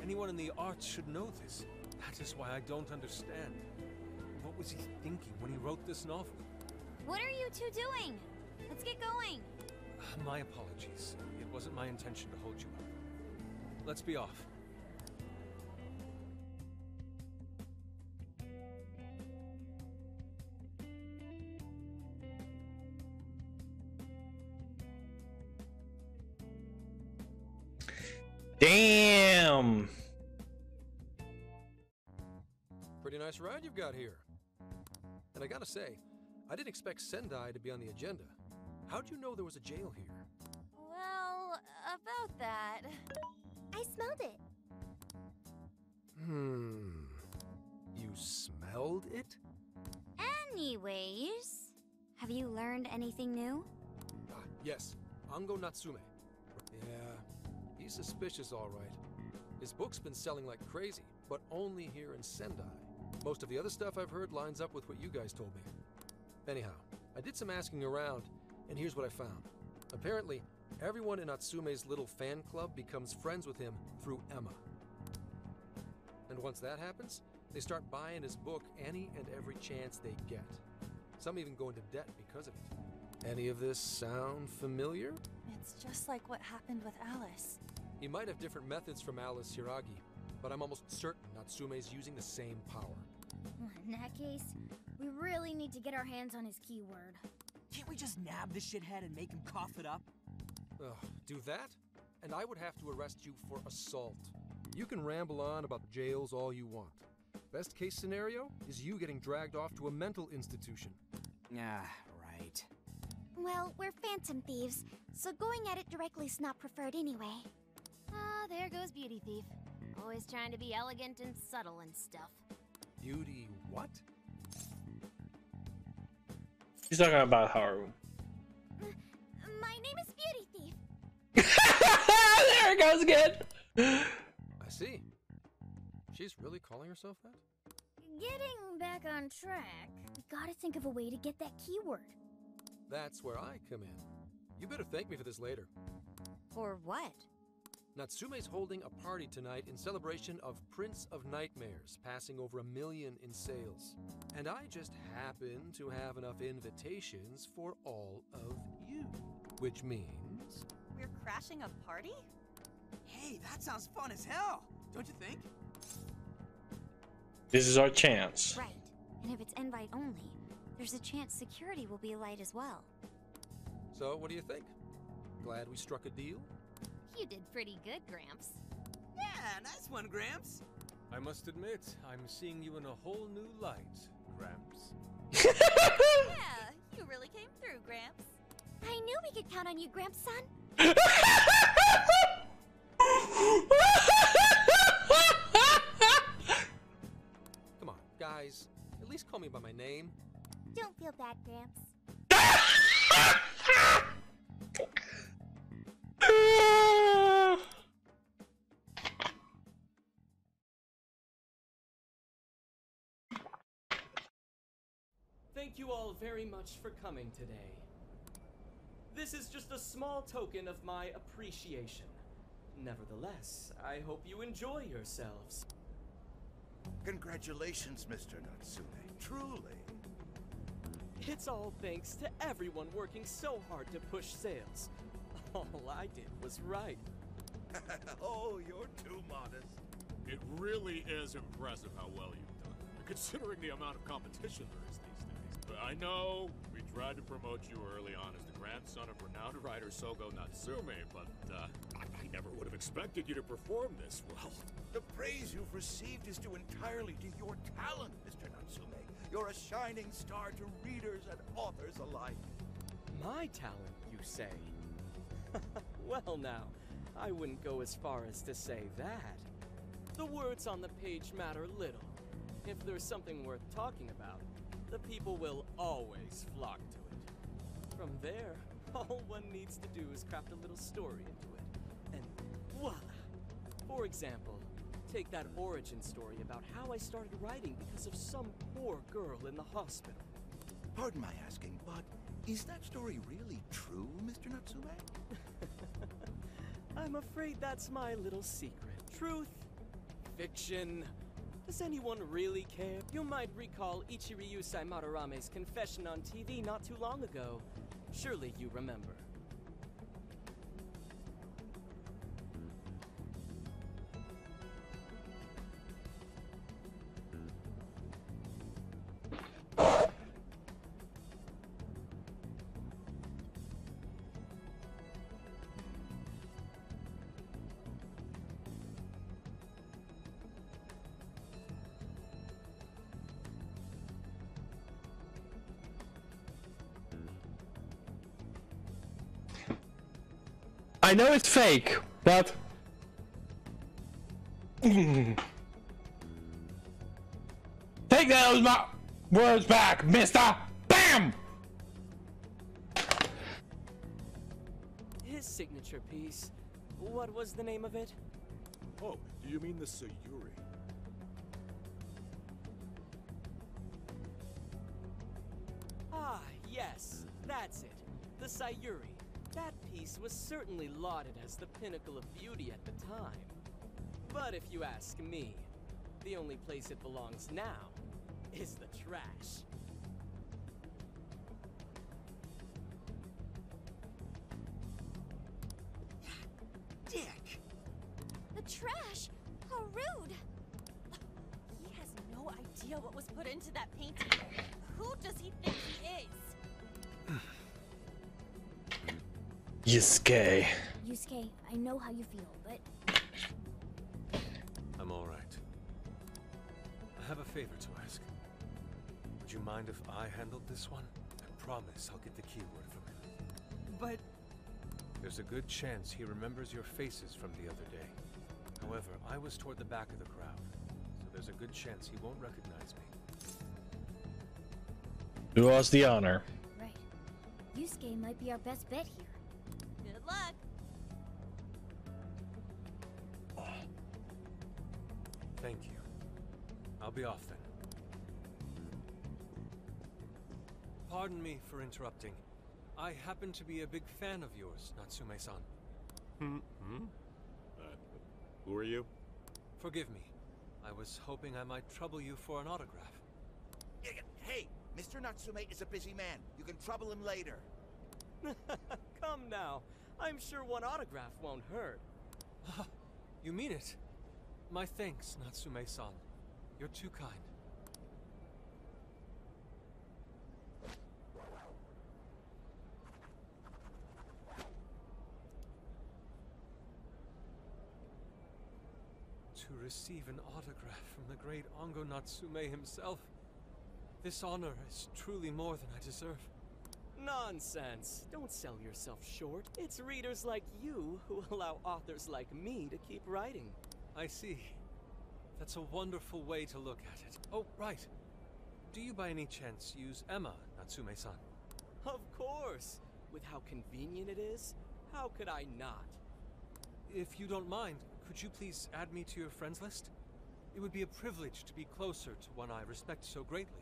Anyone in the arts should know this. That is why I don't understand. What was he thinking when he wrote this novel?
What are you two doing? Let's get going.
My apologies. It wasn't my intention to hold you up. Let's be off.
Damn.
Pretty nice ride you've got here. And I gotta say, I didn't expect Sendai to be on the agenda. How'd you know there was a jail here?
Well, about that.
I smelled it.
You smelled it?
Anyways, have you learned anything new?
Ah, yes. Ango Natsume. Yeah, he's suspicious all right. His book's been selling like crazy, but only here in Sendai. Most of the other stuff I've heard lines up with what you guys told me. Anyhow, I did some asking around, and here's what I found. Apparently, everyone in Natsume's little fan club becomes friends with him through Emma. And once that happens, they start buying his book any and every chance they get. Some even go into debt because of it. Any of this sound familiar?
It's just like what happened with Alice.
He might have different methods from Alice Hiragi, but I'm almost certain Natsume's using the same power.
In that case, we really need to get our hands on his keyword.
Can't we just nab the shithead and make him cough it up?
Do that? And I would have to arrest you for assault. You can ramble on about jails all you want. Best case scenario is you getting dragged off to a mental institution.
Ah, right.
Well, we're phantom thieves, so going at it directly's not preferred anyway.
Ah, there goes Beauty Thief. Always trying to be elegant and subtle and stuff.
Beauty what?
She's talking about Haru.
My name is Beauty Thief.
There it goes again.
I see. She's really calling herself that?
Getting back on track, we gotta think of a way to get that keyword.
That's where I come in. You better thank me for this later.
For what?
Natsume's holding a party tonight in celebration of Prince of Nightmares passing over 1 million in sales. And I just happen to have enough invitations for all of you. Which means...
We're crashing a party?
Hey, that sounds fun as hell, don't you think?
This is our chance.
Right.
And if it's invite only, there's a chance security will be a light as well.
So, what do you think? Glad we struck a deal?
You did pretty good, Gramps.
Yeah, nice one, Gramps.
I must admit, I'm seeing you in a whole new light, Gramps.
Yeah, you really came through, Gramps.
I knew we could count on you, Gramps, son.
Come on, guys. At least call me by my name.
Don't feel bad, Gramps.
Thank you all very much for coming today. This is just a small token of my appreciation. Nevertheless, I hope you enjoy yourselves.
Congratulations, Mr. Natsume. Truly.
It's all thanks to everyone working so hard to push sales. All I did was write.
Oh, you're too modest.
It really is impressive how well you've done, considering the amount of competition there is these days. But I know we tried to promote you early on as the grandson of renowned writer Sogo Natsume, but I never would have expected you to perform this well.
The praise you've received is due entirely to your talent, Mr. Natsume. You're a shining star to readers and authors alike.
My talent, you say? Well now, I wouldn't go as far as to say that. The words on the page matter little. If there's something worth talking about, the people will always flock to it. From there, all one needs to do is craft a little story into it. And voila! For example, take that origin story about how I started writing because of some poor girl in the hospital.
Pardon my asking, but is that story really true, Mr. Natsume?
I'm afraid that's my little secret. Truth, fiction. Does anyone really care? You might recall Ichiryu Madorame's confession on TV not too long ago. Surely you remember.
I know it's fake, but take those words back, mister! BAM!
His signature piece. What was the name of it?
Oh, do you mean the Sayuri?
Ah, yes, that's it. The Sayuri. That piece was certainly lauded as the pinnacle of beauty at the time. But if you ask me, the only place it belongs now is the trash.
Dick!
The trash? How rude! He has no idea what was put into that painting. Who does he think he is?
Yusuke.
Yusuke, I know how you feel, but
I'm all right. I have a favor to ask. Would you mind if I handled this one? I promise I'll get the keyword from him.
But
There's a good chance he remembers your faces from the other day. However, I was toward the back of the crowd, so there's a good chance he won't recognize me.
Do us the honor.
right. Yusuke might be our best bet here.
Good luck.
Thank you. I'll be off then. Pardon me for interrupting. I happen to be a big fan of yours, Natsume-san.
Who are you?
Forgive me. I was hoping I might trouble you for an autograph.
Hey, Mr. Natsume is a busy man. You can trouble him later.
Come now. I'm sure one autograph won't hurt.
You mean it? My thanks, Natsume-san. You're too kind. receive an autograph from the great Ongo Natsume himself. This honor is truly more than I deserve.
Nonsense. Don't sell yourself short. It's readers like you who allow authors like me to keep writing.
I see. That's a wonderful way to look at it. Oh, right. Do you by any chance use Emma, Natsume-san?
Of course. With how convenient it is, how could I not?
If you don't mind, could you please add me to your friends list? It would be a privilege to be closer to one I respect so greatly.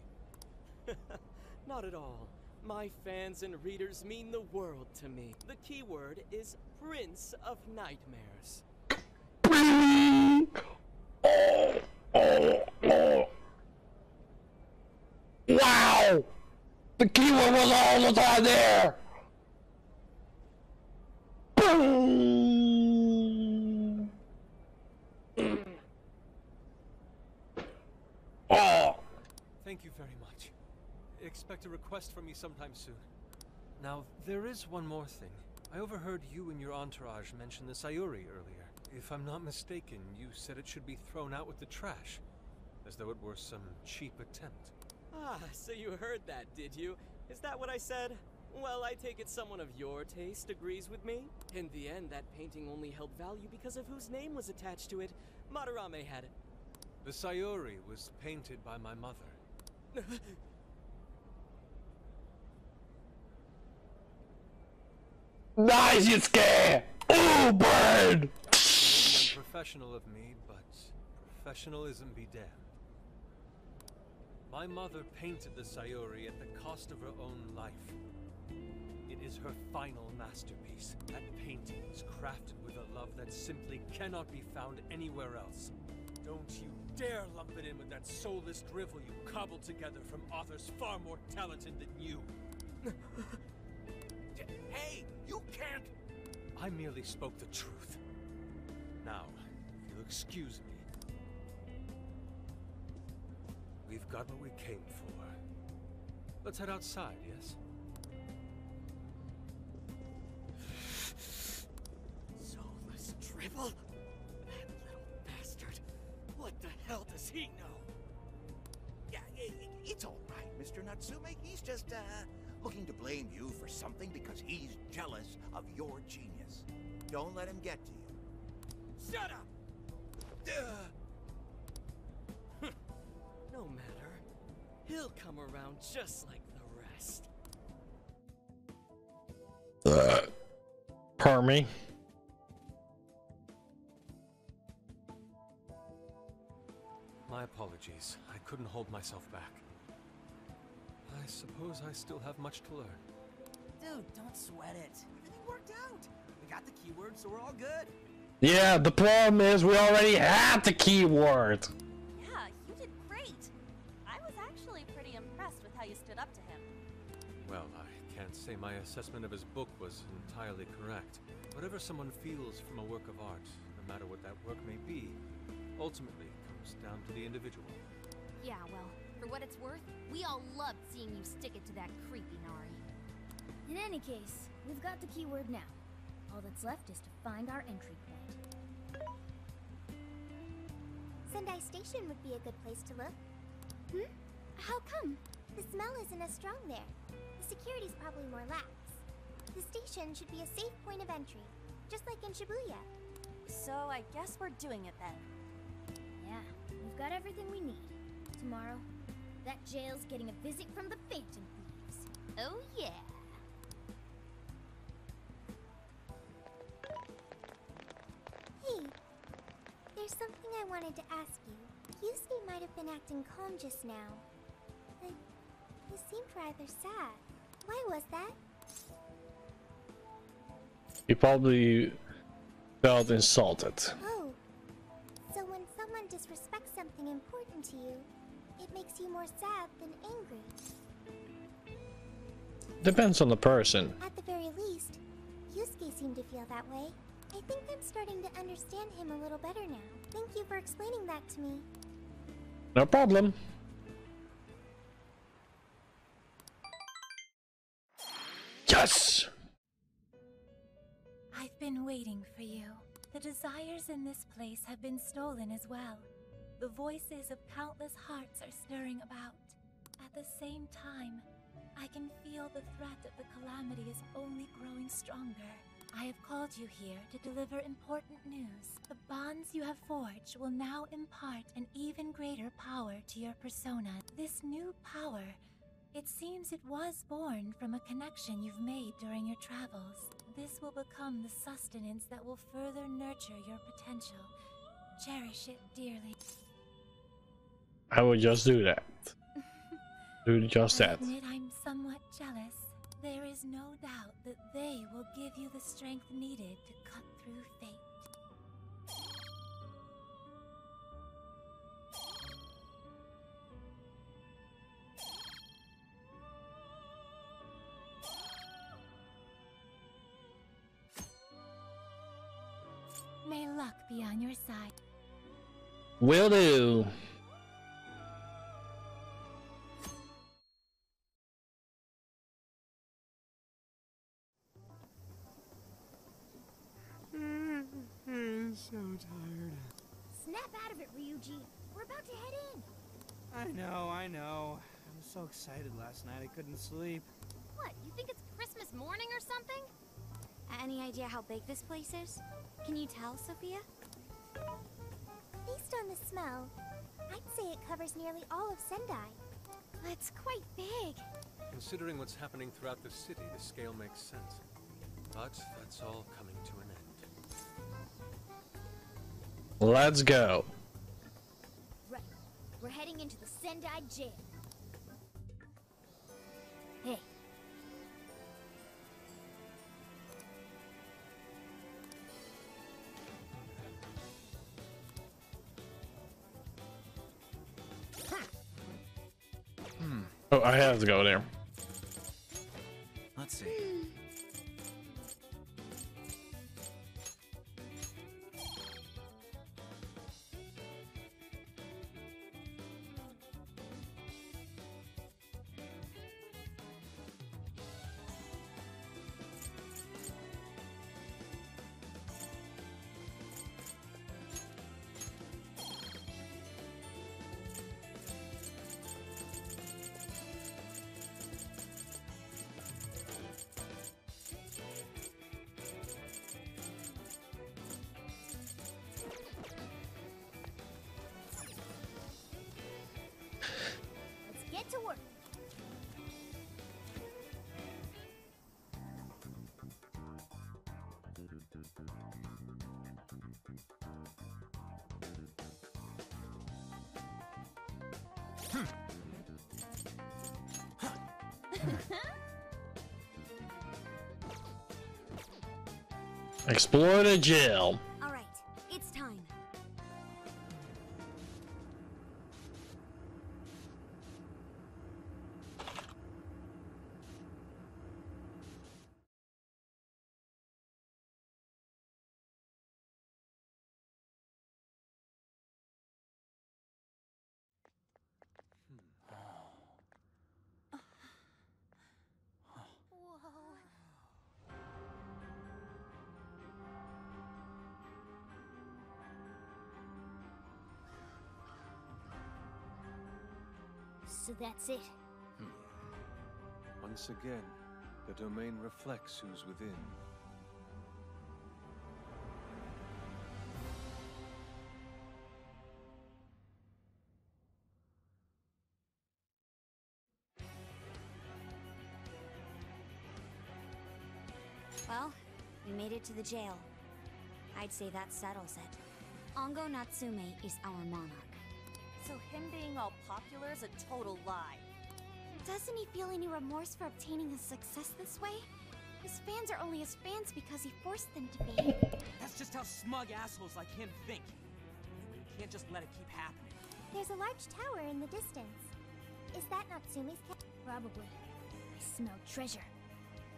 Not at all. My fans and readers mean the world to me. The keyword is Prince of Nightmares.
Wow! The keyword was all the time there! Oh!
Thank you very much. Expect a request from me sometime soon. Now, there is one more thing. I overheard you and your entourage mention the Sayuri earlier. If I'm not mistaken, you said it should be thrown out with the trash, as though it were some cheap attempt.
Ah, so you heard that, did you? Is that what I said? Well, I take it someone of your taste agrees with me. In the end, that painting only held value because of whose name was attached to it. Madarame had it.
The Sayuri was painted by my mother.
Nice, you scare! Oh, bird!
Professional of me, but professionalism be damned. My mother painted the Sayuri at the cost of her own life. It is her final masterpiece. That painting is crafted with a love that simply cannot be found anywhere else. Don't you dare lump it in with that soulless drivel you cobbled together from authors far more talented than you.
Hey, you can't!
I merely spoke the truth. Now, if you'll excuse me, we've got what we came for. Let's head outside, yes?
Soulless drivel? That little bastard. What the hell does he know?
Yeah, it's all right, Mr. Natsume. He's just, looking to blame you for something because he's jealous of your genius. Don't let him get to you.
Shut up! No matter. He'll come around just like the rest.
Pardon me.
My apologies. I couldn't hold myself back. I suppose I still have much to learn.
Dude, don't sweat it. Everything worked out. We got the keyword, so we're all good.
Yeah, the problem is we already have the keyword.
Yeah, you did great. I was actually pretty impressed with how you stood up to him.
Well, I can't say my assessment of his book was entirely correct. Whatever someone feels from a work of art, no matter what that work may be, ultimately comes down to the individual.
Yeah, well, for what it's worth, we all loved seeing you stick it to that creepy Nari.
In any case, we've got the keyword now. All that's left is to find our entry point. Sendai Station would be a good place to look. Hmm? How come? The smell isn't as strong there. The security's probably more lax. The station should be a safe point of entry, just like in Shibuya.
So I guess we're doing it then.
Yeah, we've got everything we need. Tomorrow, that jail's getting a visit from the Phantom Thieves. Oh yeah! Hey, there's something I wanted to ask you. Yusuke might have been acting calm just now, but he seemed rather sad. Why was that?
He probably felt insulted.
Oh, so when someone disrespects something important to you, it makes you more sad than angry.
Depends on the person.
At the very least, Yusuke seemed to feel that way. I think I'm starting to understand him a little better now. Thank you for explaining that to me.
No problem. Yes!
I've been waiting for you. The desires in this place have been stolen as well. The voices of countless hearts are stirring about. At the same time, I can feel the threat of the calamity is only growing stronger. I have called you here to deliver important news. The bonds you have forged will now impart an even greater power to your persona. This new power, it seems it was born from a connection you've made during your travels. This will become the sustenance that will further nurture your potential. Cherish it dearly.
I will just do that. Do just
I
that.
admit I'm somewhat jealous. There is no doubt that they will give you the strength needed to cut through fate. May luck be on your side.
Will do.
I'm so tired.
Snap out of it, Ryuji. We're about to head in.
I know. I was so excited last night I couldn't sleep.
What, you think it's Christmas morning or something?
Any idea how big this place is? Can you tell, Sophia?
Based on the smell, I'd say it covers nearly all of Sendai.
That's quite big.
Considering what's happening throughout the city, the scale makes sense. But that's all coming to an end.
Let's go.
Right. We're heading into the Sendai jail. Hey.
Oh, I have to go there.
Let's see.
Get to work.
Explore the jail.
All right, it's time.
So that's it.
Once again, the domain reflects who's within.
Well, we made it to the jail. I'd say that settles it. Ongo Natsume is our monarch.
So him being all popular is a total lie.
Doesn't he feel any remorse for obtaining his success this way? His fans are only his fans because he forced them to be.
That's just how smug assholes like him think. We can't just let it keep happening.
There's a large tower in the distance. Is that Natsume's castle? Probably. I smell treasure.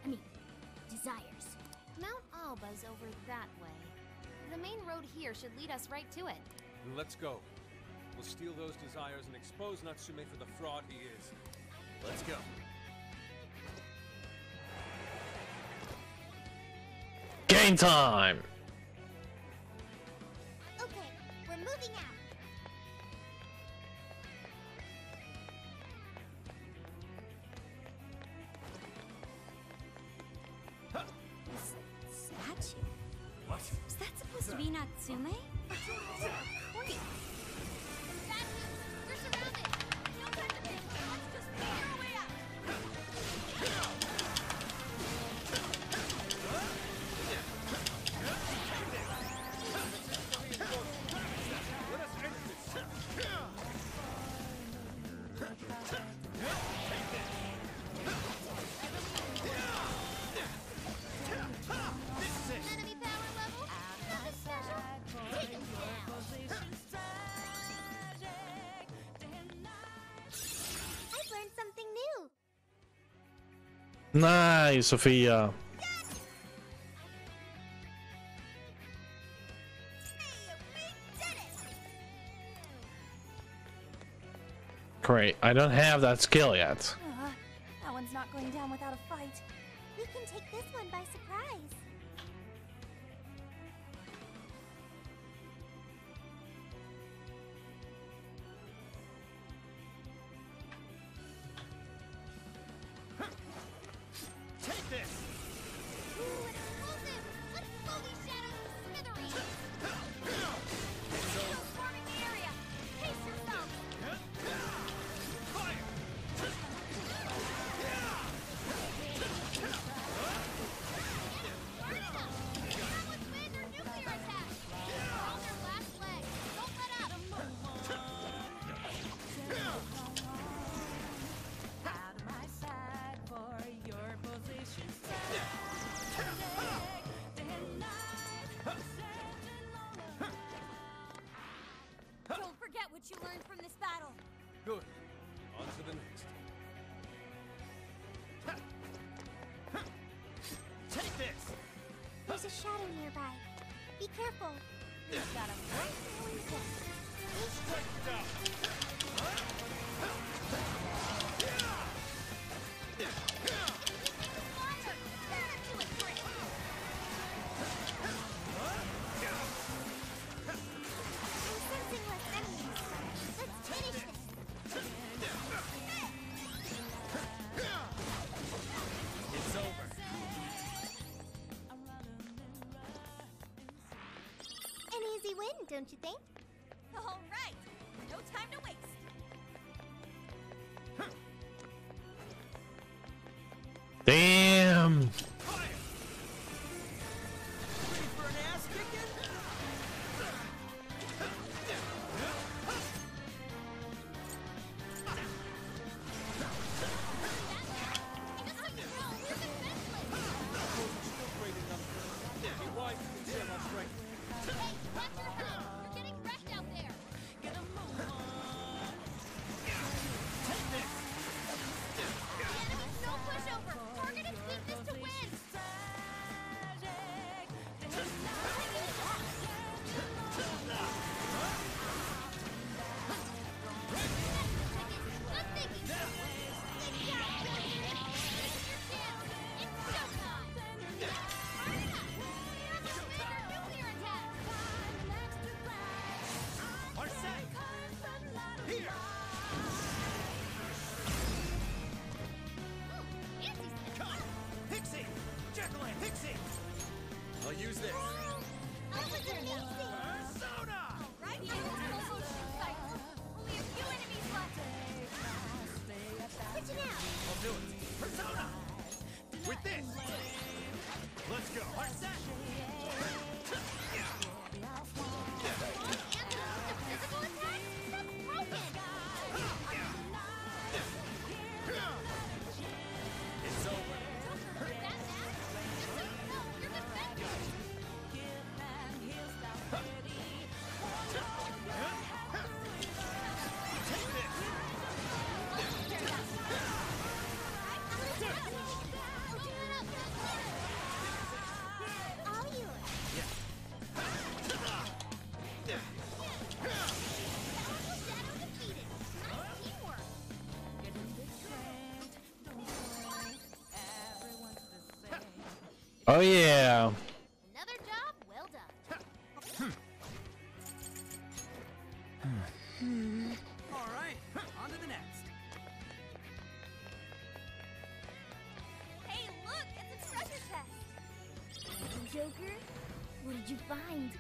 I mean, desires.
Mount Alba's over that way. The main road here should lead us right to it.
Then let's go. We'll steal those desires and expose Natsume for the fraud he is.
Let's go.
Game time.
Statue?
What?
Is that supposed to be Natsume?
Great. Statues, we're surrounded. No time to think. Let's just figure a way out. Enemy power level? Nothing special. Take him down. I've learned something new.
Nice, Sophia. Great. I don't have that skill yet.
That one's not going down without a fight. We can take this one by surprise.
Take this!
Ooh, an explosive! Let's blow these shadows to smithereens! Still swarming the area! Pace yourself!
Fire!
Warm it up! That was wind or nuclear attack! We're on their last leg! Don't let up!
Don't forget what you learned from this battle.
Good. On to the next.
Take this!
There's a shadow nearby. Be careful. We've got a right now in sight.
Strike it down!
Fire! Turn it to a trick! I'm sensing less enemies. Let's finish this!
It's over.
An easy win, don't you think?
All right, no time to waste.
Damn.
Ready for an ass kicking?
Just like the girl, we're defenseless!
Still great enough. Be wise to share my strength.
Hey, watch your health! You're getting wrecked out there! The enemy's no pushover! Target its weakness to win! Good thinking! Good job, Billy! Here's your chance! It's showtime! Burn it up! Here's your bigger nuclear attack!
Are set! Here!
Fancy
Come! Pixie! Jekyll and Pixie! I'll use this.
That was amazing!
Persona!
Right here, it's motion cycle. Only a few enemies left. Switching out.
I'll do it. Persona! With this! Let's go. Are set!
Antidote to physical attack? That's broken.
It's over.
Don't hurt that bad. Just so you know, you're defenseless.
Take this!
All yours. Shadow defeated. Nice teamwork.
Oh yeah.
Another job well done.
All right, on to the next.
Hey, look, it's a treasure chest.
Joker. What did you find?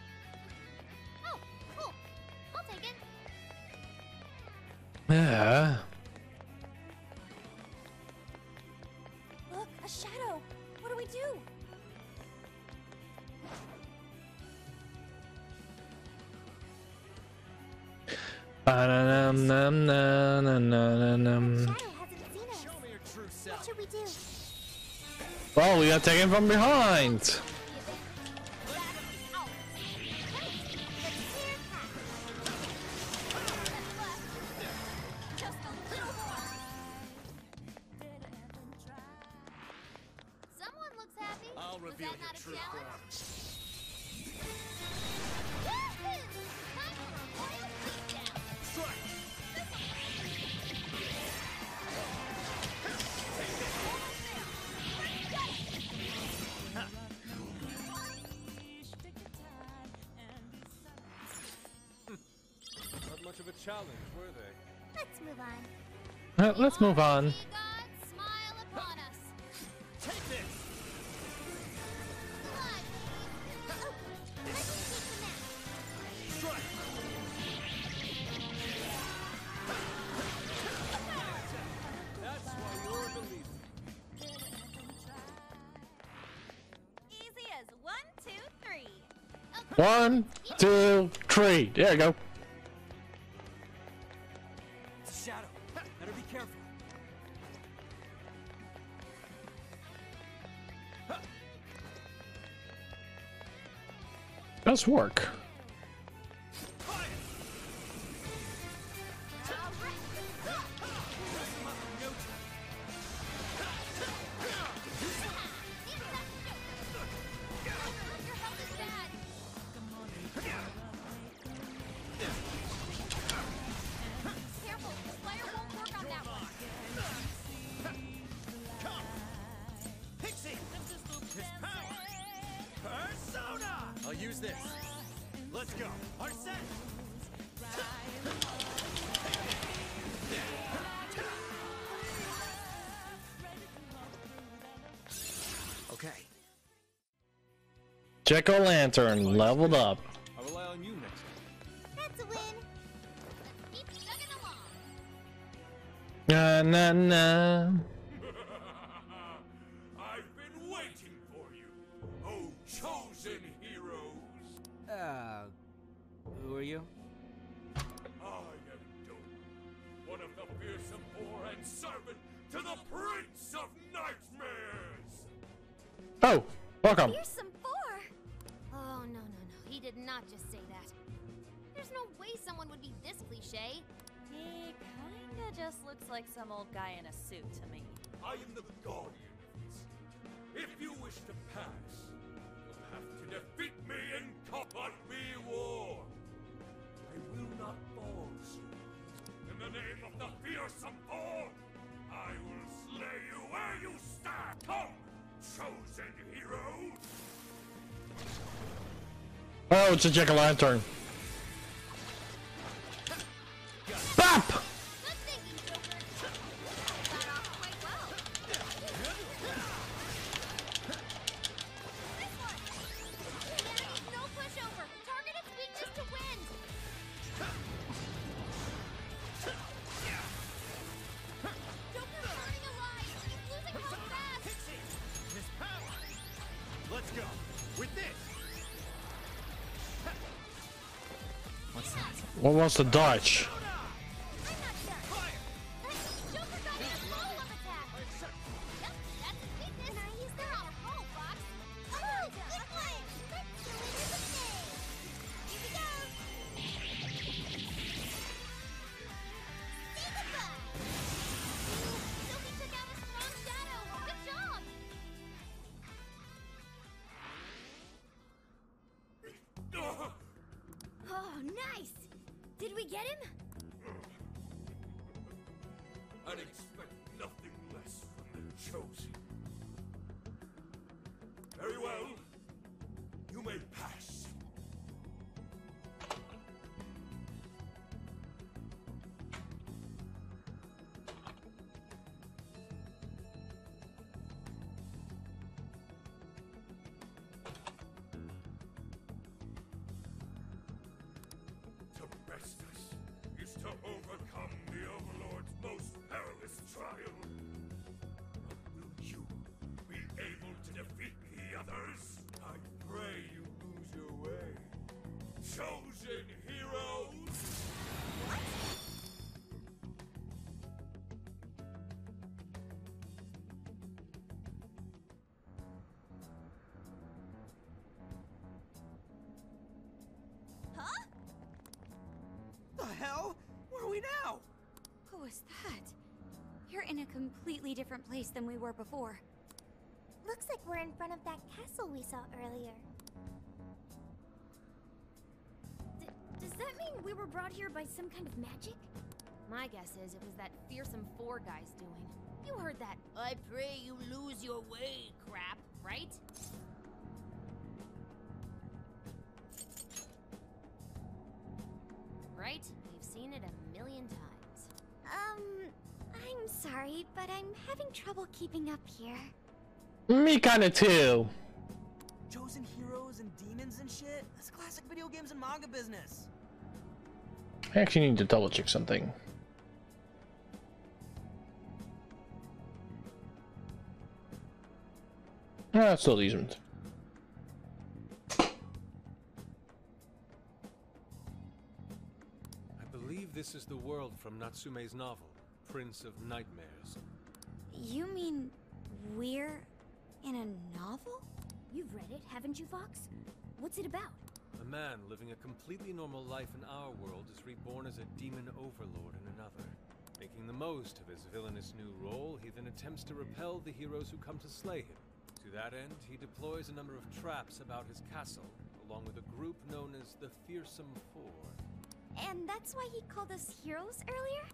Oh, cool. I'll take it.
Yeah.
Look, a shadow. What do we do?
Ba-da-dum-dum-dum-dum-dum-dum.
Shadow hasn't seen us.
Show me your true self.
What should we do?
Well, we got taken from behind.
Just a little more. Someone looks happy.
I'll
Was
reveal
that
your
not a
true
challenge?
form.
Woohoo! Time for a royal beatdown.
Strike!
Not much of a challenge, were they?
Let's move on.
Let's move on.
Sea gods, smile upon us.
Take this!
Fly, please. Oh, let's take the map.
Strike!
That's why you're a believer.
Easy as 1, 2, 3.
1, 2, 3. There you go.
It's a shadow. Better be careful.
Does work.
Your health is bad. Careful, the fire won't work on that one.
Pixie! His power! Persona! I'll use this. Let's go. Arsene!
Okay.
Jack-o'-lantern leveled up.
I rely on you next time.
That's a win.
Keep chugging along.
Na na na.
I've been waiting for you, oh chosen heroes.
Who are you?
I am Doom, one of the fearsome poor and servant to the Prince of Nightmares.
Oh, welcome.
Fearsome four.
Oh, no, no, no. He did not just say that. There's no way someone would be this cliche.
He kinda just looks like some old guy in a suit to me.
I am the guardian of this. If you wish to pass, you'll have to defeat me in Company War. I will not fall soon. In the name of the fearsome four, I will slay you where you stand. Come, chosen hero.
Oh, it's a jack-o'-lantern. Bop!
Good thinking, Joker. Got off quite well.
This one.
There is no pushover. Target its weakness to win. Joker's burning alive. He's losing health fast.
His power! Let's go. With this!
What's that?
What was the dodge?
I'm not done.
Joker got in a follow-up attack. Yep, that's his weakness.
Can I use
They're
that?
on a roll, Fox.
Oh, good one. Let's deliver the day. Here we go. Say goodbye.
Sophie took out a strong shadow. Good job.
Oh, nice. Did we get him?
I'd expect nothing less from the chosen. Very well. You may pass. Restus is to overcome the Overlord's most perilous trial. Will you be able to defeat the others? I pray you lose your way. Chosen heroes!
Huh? The hell? Where are we now?
What was that? You're in a completely different place than we were before.
Looks like we're in front of that castle we saw earlier.
Does that mean we were brought here by some kind of magic? My guess is it was that fearsome 4 guy's doing. You heard that "I pray you lose your way" crap, right? Right? We've seen it a million times.
I'm sorry, but I'm having trouble keeping up here.
Me kinda too.
Chosen heroes and demons and shit? That's classic video games and manga business.
I actually need to double check something. Ah, it's still decent.
I believe this is the world from Natsume's novel, Prince of Nightmares.
You mean we're in a novel?
You've read it, haven't you, Fox? What's it about?
A man living a completely normal life in our world is reborn as a demon overlord in another. Making the most of his villainous new role, he then attempts to repel the heroes who come to slay him. To that end, he deploys a number of traps about his castle, along with a group known as the Fearsome 4.
And that's why he called us heroes earlier?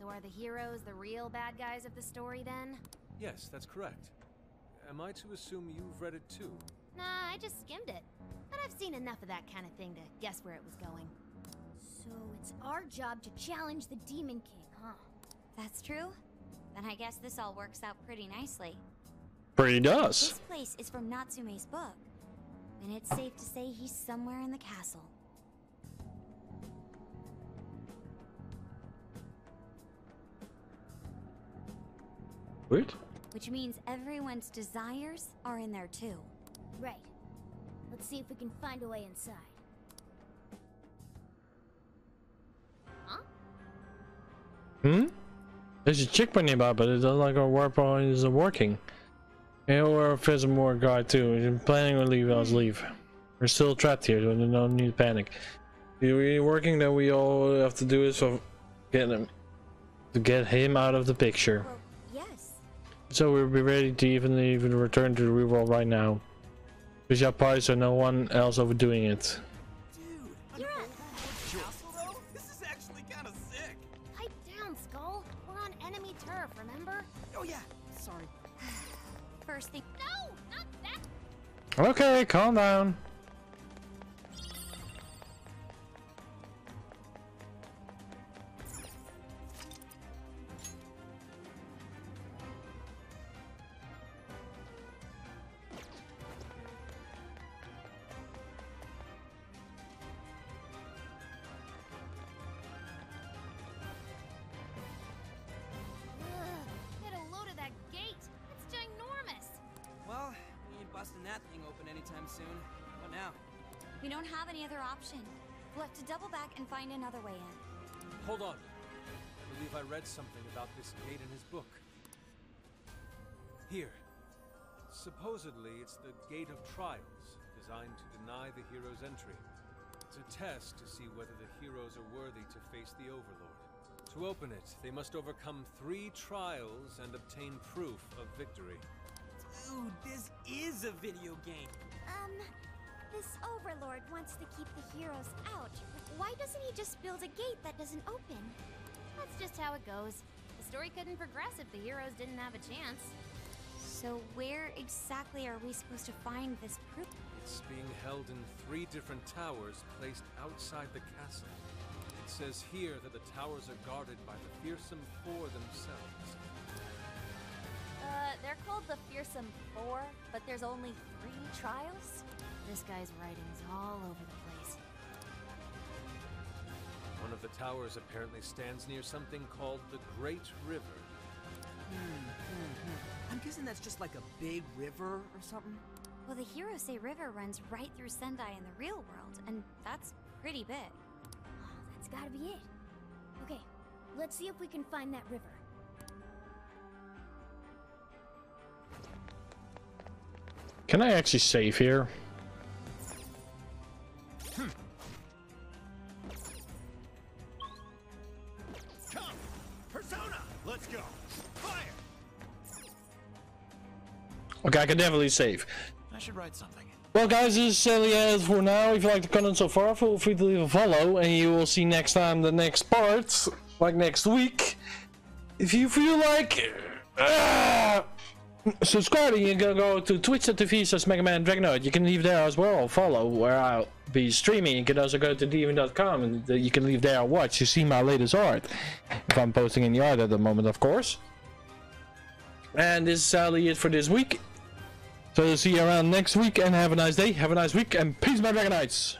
So are the heroes the real bad guys of the story then?
Yes, that's correct. Am I to assume you've read it too?
Nah, I just skimmed it. But I've seen enough of that kind of thing to guess where it was going.
So it's our job to challenge the Demon King, huh?
That's true? Then I guess this all works out pretty nicely.
Pretty does.
This place is from Natsume's book, and it's safe to say he's somewhere in the castle.
Weird.
Which means everyone's desires are in there too.
Right. Let's see if we can find a way inside.
Huh?
Hmm? There's a chick nearby, but it doesn't like our warp isn't working. Yeah, or if there's a more guy too. We're planning on leave, let's leave. We're still trapped here, so no need to panic. We're working, then we all have to do is to get him out of the picture.
Well, yes.
So we'll be ready to even return to the real world right now. We shall party so no one else overdoing it.
Dude, you're at castle though? This is actually kind of sick.
Pipe down, Skull. We're on enemy turf, remember?
Oh yeah, sorry.
First thing.
No, not that.
Okay, calm down.
Get a load of that gate. It's ginormous.
Well, we ain't busting that thing open anytime soon. What now?
We don't have any other option. We'll have to double back and find another way in.
Hold on. I believe I read something about this gate in his book. Here. Supposedly, it's the Gate of Trials, designed to deny the heroes entry. It's a test to see whether the heroes are worthy to face the Overlord. To open it, they must overcome 3 trials and obtain proof of victory.
Dude, this is a video game.
This Overlord wants to keep the heroes out. Why doesn't he just build a gate that doesn't open?
That's just how it goes. The story couldn't progress if the heroes didn't have a chance.
So where exactly are we supposed to find this proof?
It's being held in 3 different towers placed outside the castle. It says here that the towers are guarded by the Fearsome 4 themselves.
They're called the Fearsome 4, but there's only 3 trials?
This guy's writing's all over the place.
One of the towers apparently stands near something called the Great River.
I'm guessing that's just like a big river or something?
Well, the heroes say river runs right through Sendai in the real world, and that's pretty big.
Oh, that's gotta be it. Okay, let's see if we can find that river.
Can I actually save here?
Come, Persona, let's go. Fire.
Okay, I can definitely save.
I should write something.
Well, guys, this is Sally for now. If you like the content so far, feel free to leave a follow, and you will see next time the next part, like next week. If you feel like subscribing, you can go to twitch.tv/MegaDragonoid. You can leave there as well, follow, where I'll be streaming. You can also go to dvn.com, and you can leave there a watch to see my latest art. If I'm posting any art at the moment, of course. And this is sadly it for this week. So see you around next week, and have a nice day, have a nice week, and peace, my Dragonites!